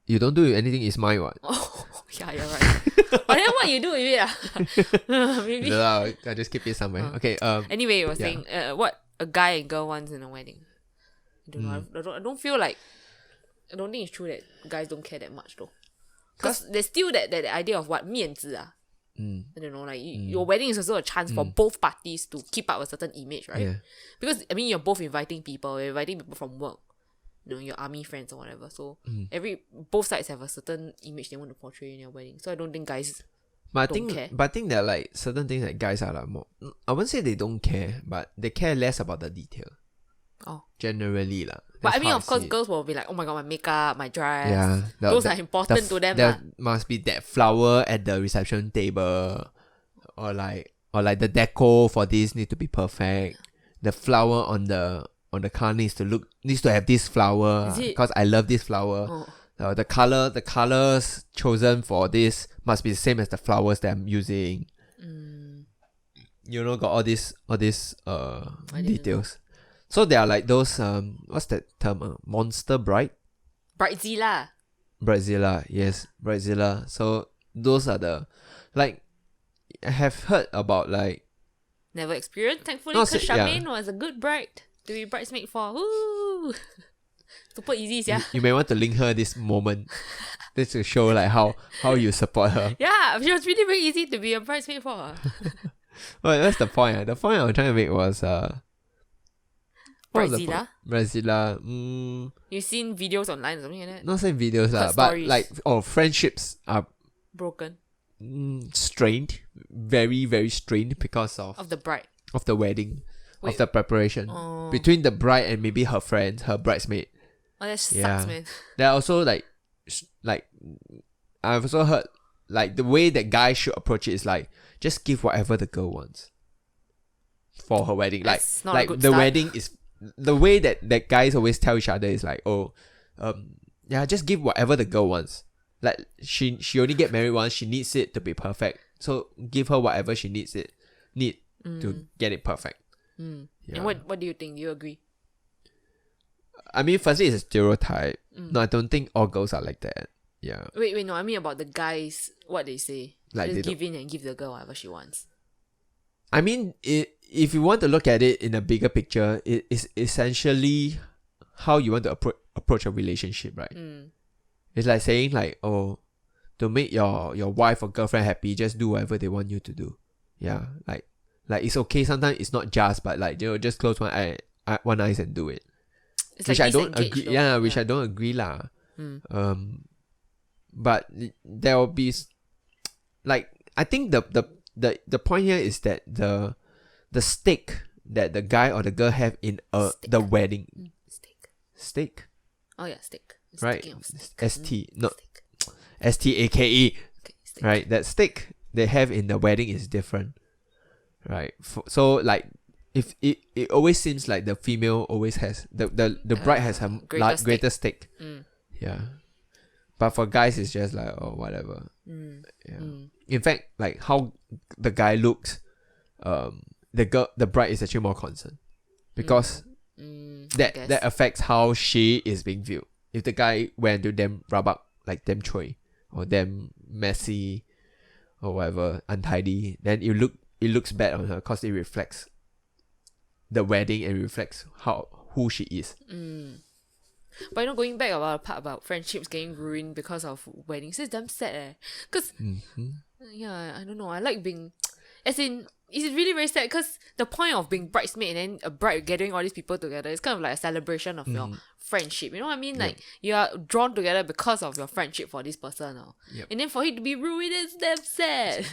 You don't do anything, it's mine what? Oh, yeah, you're right. But then what you do with it? Maybe. No, I just keep it somewhere. Okay. Anyway, you were saying what a guy and girl wants in a wedding. I don't know. I don't feel like. I don't think it's true that guys don't care that much though. Because there's still that idea of what 面子啊. I don't know, like your wedding is also a chance for both parties to keep up a certain image, right? Yeah. Because I mean, you're both inviting people. You're inviting people from work, your army friends or whatever. So both sides have a certain image they want to portray in your wedding. So I don't think guys don't care. But I think that like certain things that guys are like more. I wouldn't say they don't care, but they care less about the detail. Oh. Generally lah. But I mean, how of course, see it. girls will be like, oh my god, my makeup, my dress. Yeah, those are important to them. There must be that flower at the reception table, or like the deco for this need to be perfect. The flower on the car needs to have this flower because I love this flower. Oh. The colors chosen for this must be the same as the flowers that I'm using. Got all these details. So they are like those what's that term? Monster bride? Bridezilla. Bridezilla, yes, Bridezilla. So those are the like I have heard about like never experienced. Thankfully, because Charmaine was a good bride to be bridesmaid for. Woo! Super easy, yeah. You may want to link her this moment. This to show like how you support her. Yeah, she was really very easy to be a bridesmaid for. Well, that's the point. The point I was trying to make was Bridezilla? Bridezilla. You've seen videos online or something like that? Not saying videos but stories. like friendships are broken. Strained, very very strained because of the bride, of the wedding, of the preparation between the bride and maybe her friend, her bridesmaid. Oh, that sucks, man. There are also like I've also heard like the way that guys should approach it is like just give whatever the girl wants for her wedding. That's not like a good the start. wedding is the way that guys always tell each other is like, just give whatever the girl wants. Like she only get married once, she needs it to be perfect. So give her whatever she need to get it perfect. Yeah. And what do you think? Do you agree? I mean, firstly, it's a stereotype. No, I don't think all girls are like that. Yeah. Wait, no, I mean about the guys, what they say. Like just give in and give the girl whatever she wants. I mean, if you want to look at it in a bigger picture, it is essentially how you want to approach a relationship, right? It's like saying like, oh, to make your wife or girlfriend happy, just do whatever they want you to do. Yeah, like it's okay. Sometimes it's not just, but like just close one eyes and do it. It's which like I don't agree. though. Yeah, which I don't agree lah. But there will be like I think the point here is that the stake that the guy or the girl have in the wedding. Steak. Oh yeah, steak. Right. ST, not steak. STAKE. Okay, steak. Right. That stake they have in the wedding is different. Right. So like if it always seems like the female always has the bride has a greater stake. Yeah. But for guys it's just like whatever. Yeah. In fact, like how the guy looks, the bride is actually more concerned. Because that affects how she is being viewed. If the guy went to them rabak, like them choi, or them messy, or whatever, untidy, then it looks bad on her because it reflects the wedding and reflects who she is. But going back about the part about friendships getting ruined because of weddings, it's damn sad Because, yeah, I don't know. I like being... As in, it's really very sad because the point of being bridesmaid and then a bride gathering all these people together is kind of like a celebration of your friendship. You know what I mean? Like you are drawn together because of your friendship for this person. And then for it to be ruined, it's damn sad.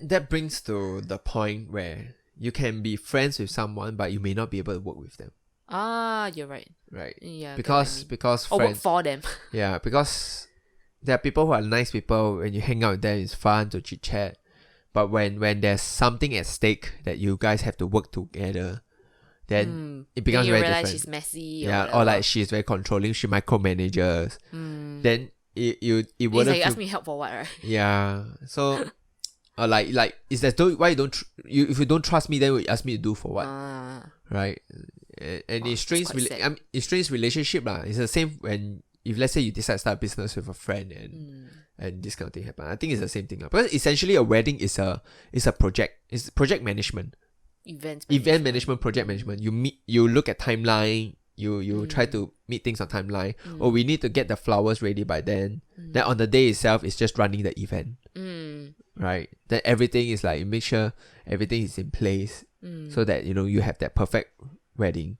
That brings to the point where you can be friends with someone, but you may not be able to work with them. You're right. Right. Yeah. Because or friends, work for them. yeah, because there are people who are nice people. When you hang out with them, it's fun to chit chat. But when there's something at stake that you guys have to work together, then it becomes you very realize different. she's messy. Yeah, or like she's very controlling. She micromanages. Then it It's wouldn't. like you feel, ask me help for what, right? yeah. So, like is that why you don't if you don't trust me, then you ask me to do for what, right? And it strains it strains relationship lah. It's the same when if let's say you decide to start a business with a friend and this kind of thing happen. I think it's the same thing lah. Because essentially a wedding is a project. It's project management. Event management, project management. You look at timeline. You try to meet things on timeline. Or we need to get the flowers ready by then. Then on the day itself, it's just running the event. Right? Then everything is like you make sure everything is in place so that you have that perfect wedding.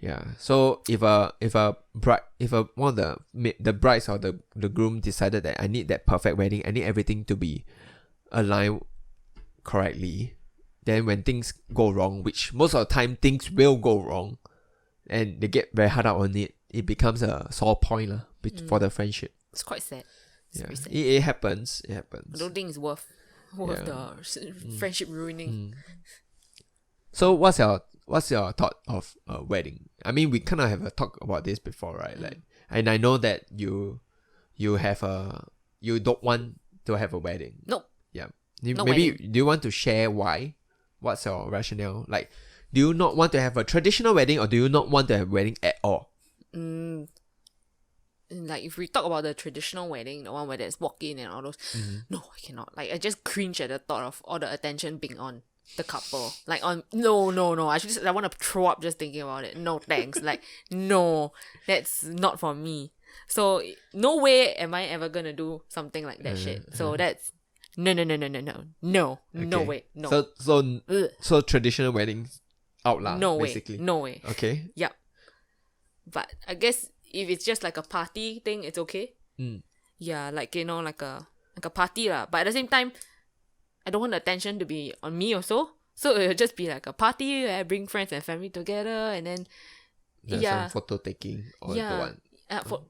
Yeah. So if one of the brides or the groom decided that I need that perfect wedding, I need everything to be aligned correctly. Then when things go wrong, which most of the time things will go wrong, and they get very hard up on it, it becomes a sore point for the friendship. It's quite sad. Very sad. It happens. It happens. I don't think it's worth the friendship ruining. So what's your thought of a wedding? I mean, we kind of have a talk about this before, right? Like, and I know that you don't want to have a wedding. Nope. Yeah. No Maybe wedding. Do you want to share why? What's your rationale? Like, do you not want to have a traditional wedding, or do you not want to have a wedding at all? Like if we talk about the traditional wedding, the one where there's walk-in and all those, no, I cannot. Like I just cringe at the thought of all the attention being on the couple. Like no. I want to throw up just thinking about it. No thanks. Like no, that's not for me. So no way am I ever gonna do something like that shit. So that's no way, no. So traditional weddings out lah. No basically. way, no way. Okay. Yep. But I guess if it's just like a party thing, it's okay. Yeah, like like a party lah. But at the same time, I don't want the attention to be on me also. So it'll just be like a party where I bring friends and family together, and then There's some photo taking or the one.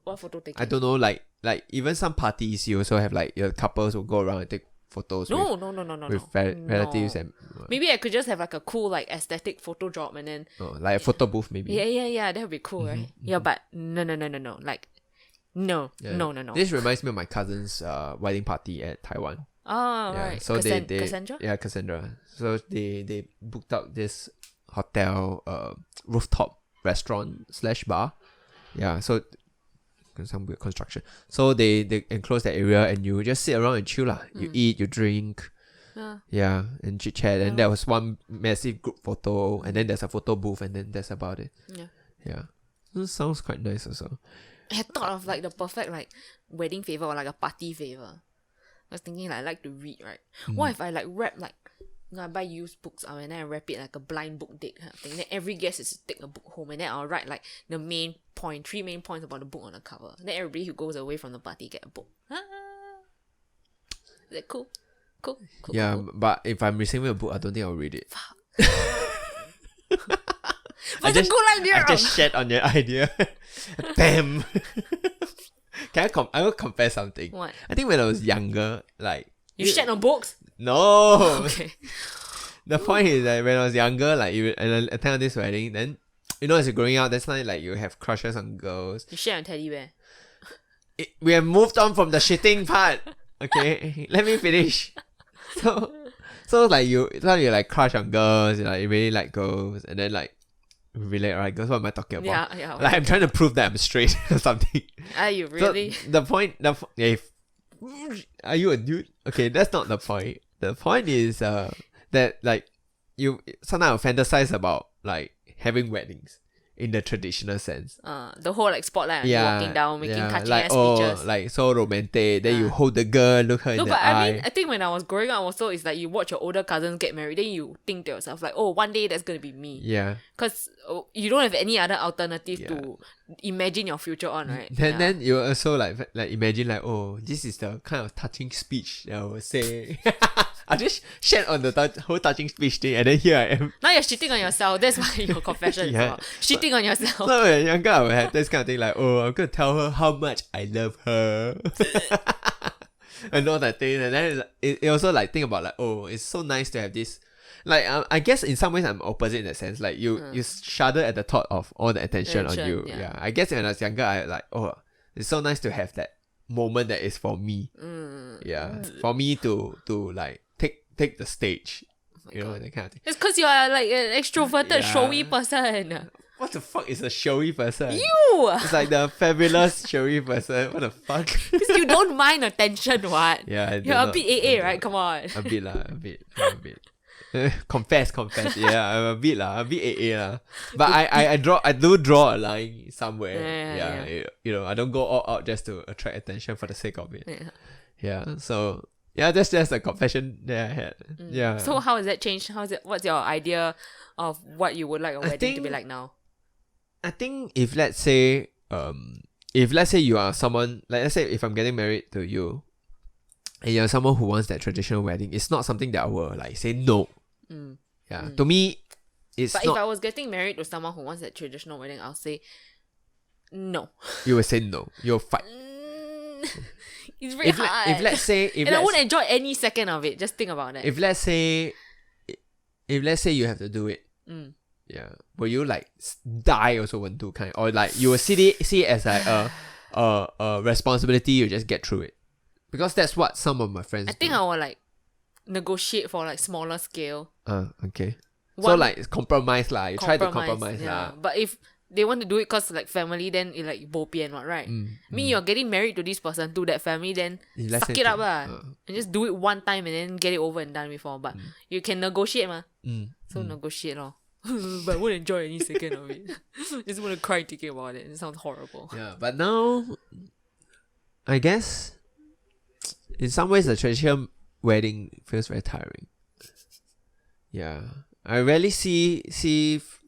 What photo taking? I don't know. Like even some parties, you also have like your couples will go around and take photos. No. With relatives and. Maybe I could just have like a cool like aesthetic photo drop and then. Like a photo booth maybe. Yeah. That would be cool, right? Yeah, but no. Like, no. This reminds me of my cousin's wedding party at Taiwan. Oh, right. So Cassandra? Yeah, Cassandra. So they booked out this hotel rooftop restaurant / bar. Yeah, so some weird construction. So they enclose that area and you just sit around and chill lah. You eat, you drink. Yeah, and chit chat. And there was one massive group photo, and then there's a photo booth, and then that's about it. Yeah. It sounds quite nice also. I had thought of like the perfect like wedding favor or like a party favor. I was thinking like I like to read, right? What if I like wrap like I buy used books and then I wrap it like a blind book date kind of thing. Then every guest is to take a book home, and then I'll write like the main point, 3 main points about the book on the cover. Then everybody who goes away from the party get a book. Is that cool? Cool. Yeah, cool. But if I'm receiving a book, I don't think I'll read it. But it's a good idea. I just shat on your idea. Damn. I will confess something. What? I think when I was younger, like you shat on books? No. Okay. The point is that when I was younger, like you and I attended this wedding, then as you're growing up, that's not like you have crushes on girls. You shat on teddy bear. We have moved on from the shitting part. Okay, let me finish. So like you like crush on girls, you really like girls, and then like relate, right? Girls, what am I talking about? Yeah. Like I'm trying to prove that I'm straight or something. Are you really? So are you a dude? Okay, that's not the point. The point is that like you sometimes fantasize about like having weddings in the traditional sense. The whole like spotlight on you walking down, making touching like, ass speeches. like so romantic. Then you hold the girl, look her in the but eye. I mean, I think when I was growing up also, it's like you watch your older cousins get married, then you think to yourself like, oh, one day that's gonna be me. Yeah. Because you don't have any other alternative to imagine your future on, right? Then you also like imagine like, oh, this is the kind of touching speech that I would say. I just shared on the whole touching speech thing, and then here I am. Now you're shitting on yourself. That's why your confession is about shitting on yourself. So when you're younger, I would have this kind of thing like, oh, I'm gonna tell her how much I love her. And all that thing. And then it also like think about like, oh, it's so nice to have this. Like, I guess in some ways I'm opposite in that sense. Like, you shudder at the thought of all the attention on you. Yeah. I guess when I was younger, I like, oh, it's so nice to have that moment that is for me. Yeah. For me to like take the stage. You know, that kind of thing. It's because you are like an extroverted, showy person. What the fuck is a showy person? You! It's like the fabulous showy person. What the fuck? Because you don't mind attention, what? Yeah. You're a bit AA, right? Come on. A bit. I'm a bit. Confess. Yeah, I'm a bit AA lah. But I do draw a line somewhere. Yeah. You know, I don't go all out just to attract attention for the sake of it. Yeah. So yeah, that's just a confession that I had. Yeah. So how has that changed? What's your idea of what you would like a wedding to be like now? I think if let's say you are someone, like let's say if I'm getting married to you, and you're someone who wants that traditional wedding, it's not something that I will like say no. Yeah. To me, it's but not. If I was getting married to someone who wants that traditional wedding, I'll say no. You will say no. You'll fight. It's very hard. If let's say, I won't enjoy any second of it. Just think about it. If let's say you have to do it, yeah, will you like die also want to kind, or like you will see it as like a responsibility? You just get through it, because that's what some of my friends. I think I will like negotiate for like smaller scale. Okay. So like compromise lah. You try to compromise yeah. lah. But if they want to do it cause like family, then it like bo pian, what, right? I mean, you're getting married to this person, to that family, then suck it up lah. And just do it one time and then get it over and done with all. But you can negotiate ma. So negotiate lor. But I won't enjoy any second of it. Just want to cry thinking about it. It sounds horrible. Yeah, but now I guess in some ways the traditional wedding feels very tiring. Yeah. I rarely see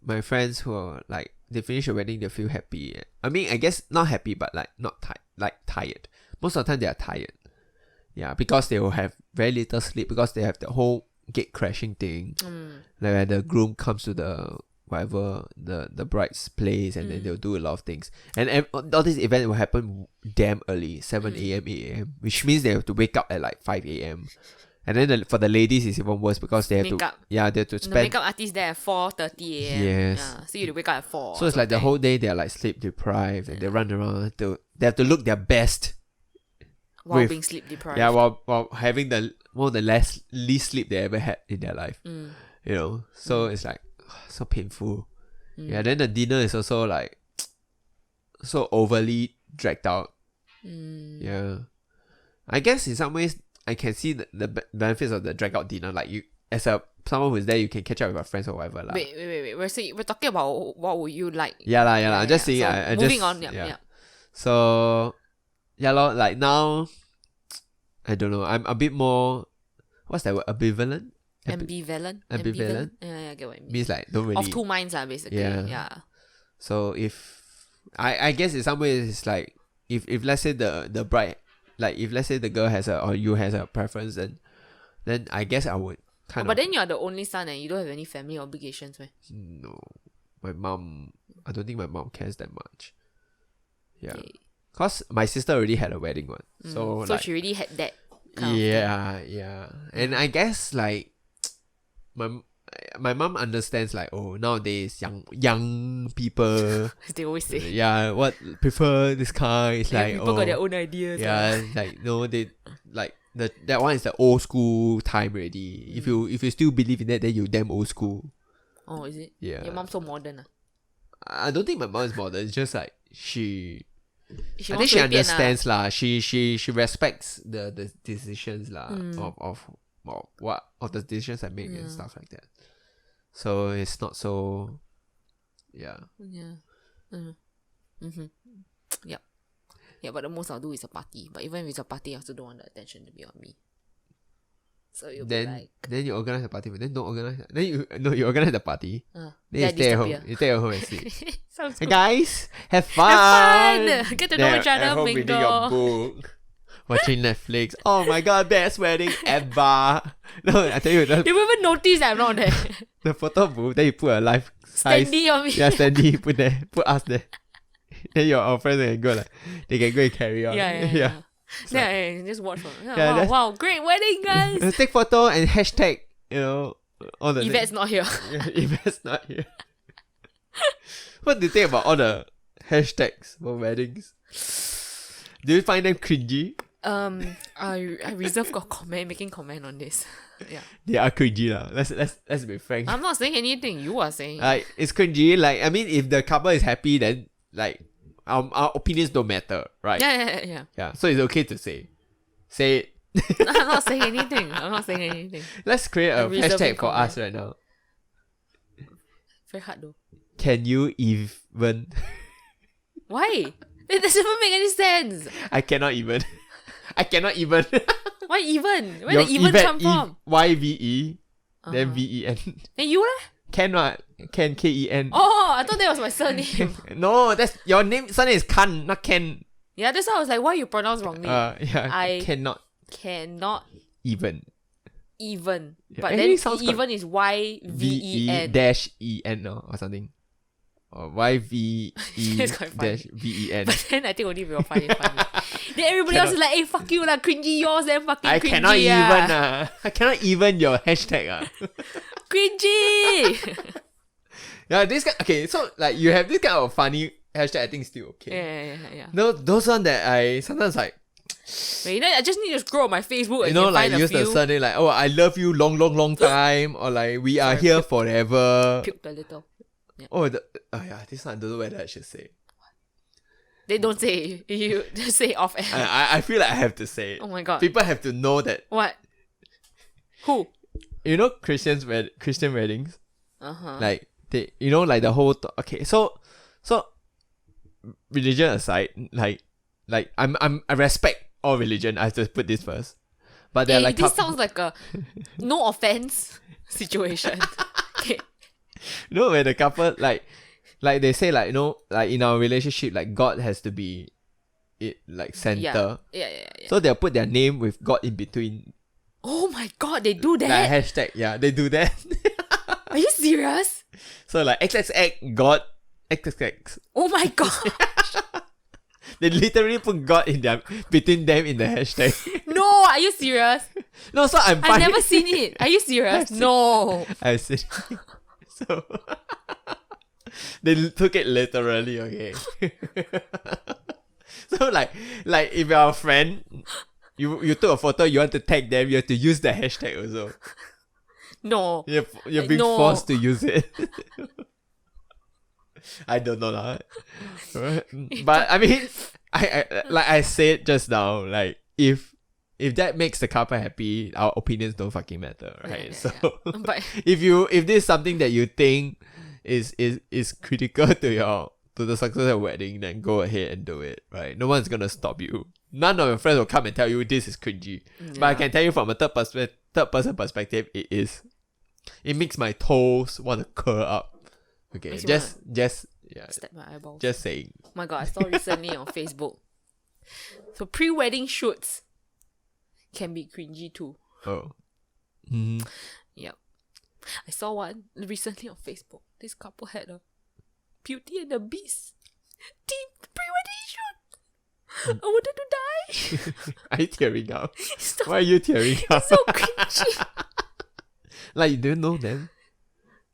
my friends who are like, they finish a wedding, they feel happy. I mean, I guess not happy, but like not tired. Most of the time they are tired. Yeah, because they will have very little sleep, because they have the whole gate crashing thing. Like when the groom comes to the whatever the bride's place, and then they'll do a lot of things. And all this event will happen damn early, 7 a.m., 8 a.m., which means they have to wake up at like 5 a.m. And then for the ladies, it's even worse because they have makeup. they have to spend. The makeup artist there at 4:30 a.m. Yes. Yeah, so you have to wake up at 4. So it's like the whole day they're like sleep deprived, and they run around. They have to look their best while being sleep deprived. Yeah, while having the least sleep they ever had in their life. You know, so it's like so painful. Yeah. Then the dinner is also like so overly dragged out. Yeah. I guess in some ways I can see the benefits of the drag out dinner. Like, you, as someone who's there, you can catch up with your friends or whatever. Wait. We're talking about what would you like. Yeah. I'm just saying. So moving on. Yeah. So, yeah, like now, I don't know. I'm a bit more, what's that word? Ambivalent? Ambivalent. Yeah, I get what you mean. Means like, don't really. Of two minds, basically. Yeah. So if, I guess in some ways it's like, if let's say the bride, like if let's say the girl has or you has a preference, then I guess I would kind of. But then you're the only son and you don't have any family obligations, right? No, my mom. I don't think my mom cares that much. Yeah, cause my sister already had a wedding one, so like, she already had that. Kind of thing. And I guess like my mom understands like, oh, nowadays young people they always say what prefer this kind. It's like people got their own ideas. Yeah, like no, they like that one is the old school time already. If you still believe in that, then you damn old school. Oh, is it? Yeah. Your mom so modern. I don't think my mom is modern. It's just like I think she understands lah. She respects the decisions lah of the decisions I make and stuff like that. So it's not so, yeah. Yep. Yeah, but the most I'll do is a party. But even if it's a party, I still don't want the attention to be on me. So you'll be like... Then you organize the party, but then don't organize. Then you organize the party. Then you I stay at home. disappear. You stay at home and sleep. Sounds Hey good. guys, have fun. Have fun. Get to know Then each at other, home reading your mingle. book. Watching Netflix. Oh my god, best wedding ever. No, I tell you, They won't even notice I'm not there. the photo booth, then you put a life size. Standy on me. Yeah, standy, put us there. Then our friends can go they can go and carry on. Yeah. Yeah, just watch. Yeah, wow, great wedding, guys. Take photo and hashtag, all the Yvette's not here. Yeah, Yvette's not here. What do you think about all the hashtags for weddings? Do you find them cringy? I reserve making comment on this. Yeah. They are cringy lah. Let's be frank. I'm not saying anything. You are saying. Like it's cringy. Like I mean, if the couple is happy, then like our opinions don't matter, right? Yeah. So it's okay to say it. I'm not saying anything. Let's create a I'm reserving hashtag for comment. us right now. Very hard though. Can you even? Why? It doesn't even make any sense. I cannot even. Why even? Where Your did even Yvette, come from? YVE, then VEN. And you leh? Cannot. Ken, KEN. Oh, I thought that was my surname. No, that's your name. Surname is Kan, not Ken. Yeah, that's why I was like, why you pronounce wrongly? I cannot cannot even. Yeah, but actually then sounds even is YVEN. dash EN or something. Or YVE That's quite funny. dash VEN. But then I think only we will find it funny. Then everybody else is like, hey, fuck you lah, cringy yours, then fucking I cringy. cannot even I cannot even your hashtag Cringy! Yeah, this guy. Okay, so like you have this kind of funny hashtag. I think it's still okay. Yeah. No, those one that I sometimes like. Wait, I just need to scroll on my Facebook and Like find a use few. the surname like, oh, I love you long time, or like we are here forever. Puked a little. Yeah. Oh yeah, this one I don't know whether I should say. They don't say it. You just say it off air. I feel like I have to say it. Oh my god. People have to know that. What? Who? You know Christian weddings? Uh-huh. Like they like the whole okay, so religion aside, like I respect all religion, I have to put this first. But they're like this sounds like a no offense situation. Okay. Where the couple like they say like like in our relationship like God has to be it like center. Yeah. So they'll put their name with God in between. Oh my god, they do that? Like hashtag, yeah, they do that. Are you serious? So like XXX God XXX. Oh my god. They literally put God in between them in the hashtag. No, are you serious? No, so I'm I've never seen it. Are you serious? No. I've seen it. So they took it literally, okay. So like if you're a friend, you took a photo, you want to tag them, you have to use the hashtag also. No. You're being forced to use it. I don't know lah. But I mean, I like I said just now, like if that makes the couple happy, our opinions don't fucking matter, right? But if this is something that you think is critical to the success of your wedding, then go ahead and do it, right? No one's gonna stop you. None of your friends will come and tell you this is cringy. Yeah. But I can tell you from a third person perspective, it is. It makes my toes want to curl up. Okay, just step my eyeball. Just saying. Oh my god, I saw recently on Facebook. So pre-wedding shoots can be cringy too. Oh. Mm-hmm. Yep. I saw one recently on Facebook. This couple had a Beauty and the Beast team pre-wedding shoot. I wanted to die. Are you tearing up? Stop. Why are you tearing up? It's so cringy. Like, do you know them?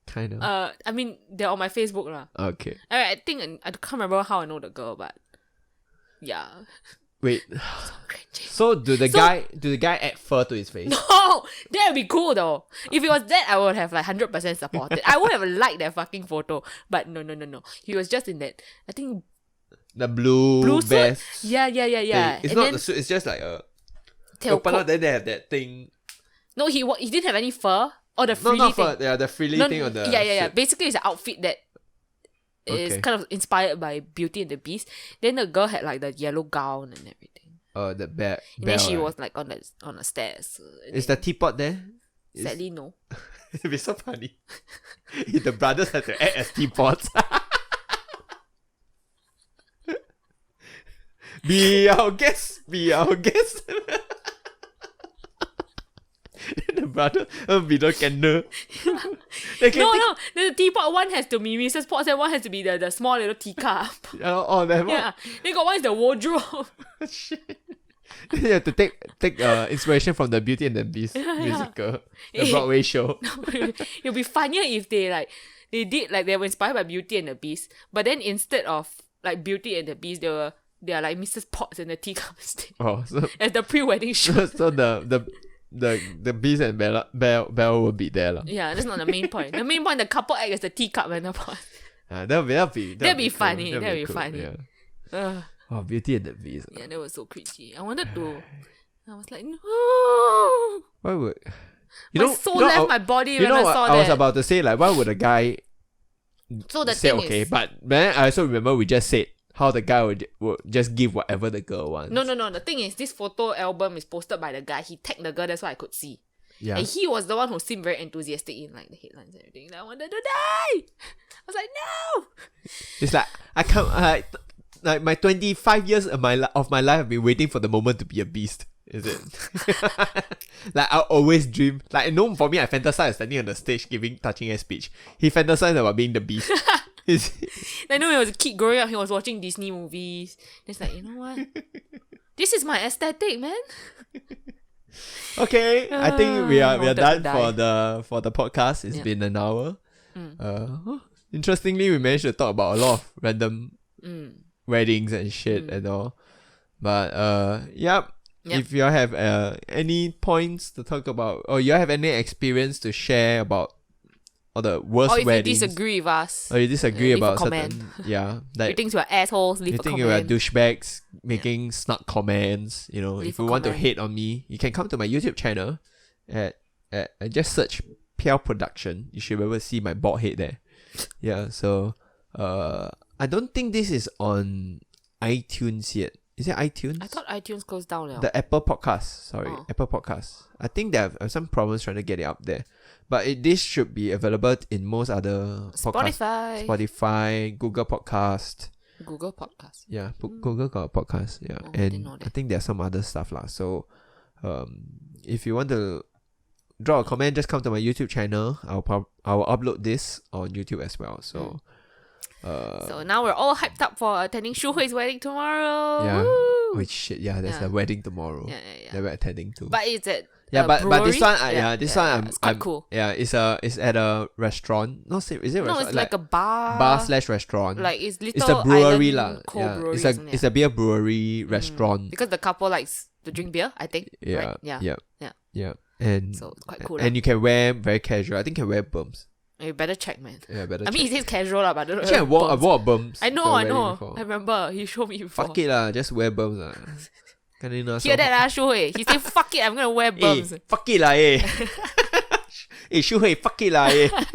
Kind of. I mean, they're on my Facebook lah. Okay. I think I can't remember how I know the girl, but yeah. Wait. So cringy. So do the guy add fur to his face? No, that would be cool though. If it was that, I would have like 100% supported. I would have liked that fucking photo. But no. He was just in that. I think the blue vest. Yeah. It's and not then, the suit. It's just like a tail open coat. up. Then they have that thing. No, he didn't have any fur or the No, frilly not thing. fur. Yeah, the frilly thing on the. Yeah. suit. Basically, it's an outfit that It's kind of inspired by Beauty and the Beast. Then the girl had like the yellow gown and everything. Oh, the bell. And then she was like on the stairs. Is the teapot there? Sadly, no. It'd be so funny. If the brothers had to act as teapots. Be our guest. Be our guest. The brother be the candle. No. The teapot one has to be Mrs. Potts and one has to be the small little teacup. Oh, that one. Yeah. Then got one is the wardrobe. Shit. You have to take inspiration from the Beauty and the Beast musical, the Broadway show. It'll be funnier if they were inspired by Beauty and the Beast, but then instead of like Beauty and the Beast, they are like Mrs. Potts and the teacup instead. Oh, so as the pre-wedding show. So the Beast and Belle will be there lah. Yeah, that's not the main point. The main point, the couple act as the teacup and the pot. That'd be funny. Cool. That'd be funny. Yeah. Oh, Beauty and the Beast. Yeah, that was so cringy. I wanted to. I was like, no. Why would my soul left my body when I saw that. I was about to say, like, why would a guy so the say thing okay? is, But then I also remember we just said how the guy would just give whatever the girl wants. No. The thing is, this photo album is posted by the guy. He tagged the girl. That's what I could see. Yeah. And he was the one who seemed very enthusiastic in like the headlines and everything. And I wanted to die. I was like, no. It's like I can't. Like my 25 years of my life, I've been waiting for the moment to be a beast. Is it? Like I always dream. Like for me, I fantasize standing on the stage giving touching ass speech. He fantasized about being the beast. I know when he was a kid growing up, he was watching Disney movies. It's like, you know what? This is my aesthetic, man. Okay, I think we are done for the podcast. It's Yep. been an hour. Interestingly, we managed to talk about a lot of random weddings and shit and all. But yep. If you have any points to talk about, or you have any experience to share about all the worst or if weddings, you disagree with us, or you disagree leave a about comment. certain, like you think we're assholes, leave you a think comment. we are douchebags making snark comments, Leave if a you want to comment. hate on me, you can come to my YouTube channel at just search PL Production. You should be able to see my bald head there. Yeah, so I don't think this is on iTunes yet. Is it iTunes? I thought iTunes closed down now. The Apple Podcast. Sorry, Oh. Apple Podcast. I think they have some problems trying to get it up there. But this should be available in most other podcasts. Spotify, Google Podcast. Google Podcast. Yeah, Google got a podcast. Yeah, Oh, I didn't know and that. I think there's some other stuff lah. So, if you want to drop a comment, just come to my YouTube channel. I'll upload this on YouTube as well. So, So now we're all hyped up for attending Shu Hui's wedding tomorrow. yeah. Woo! Wait, shit. Yeah, there's Yeah. a wedding tomorrow. Yeah. That we're attending to. But it's at Yeah, but this brewery? one, this one, it's quite I'm cool. Yeah, it's at a restaurant. No, is it No, restaurant? it's like a bar. bar/restaurant. Like it's little It's a brewery island lah. cold Yeah, brewery it's or a something, it's yeah. a beer brewery restaurant. Because the couple likes to drink beer, I think. Yeah, Right? Yeah. yeah, Yeah. and So it's quite cool. and you can wear very casual. I think you can wear bums. You better check, man. Yeah, better. I mean, it says casual, but I don't know. actually, I berms. wore bums. I know. to a wedding before. I remember. He showed me before. Fuck it lah, just wear bums lah. Hear that, Shu Hui? He said, fuck it, I'm gonna wear bums. Fuck it lah, eh. Shu Hui, fuck it lah, eh. What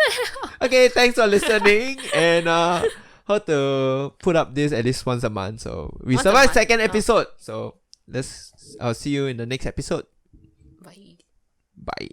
the hell? Okay, thanks for listening, and hope to put up this at least once a month. So we Once a survived month? second Oh. episode. So I'll see you in the next episode. Bye. Bye.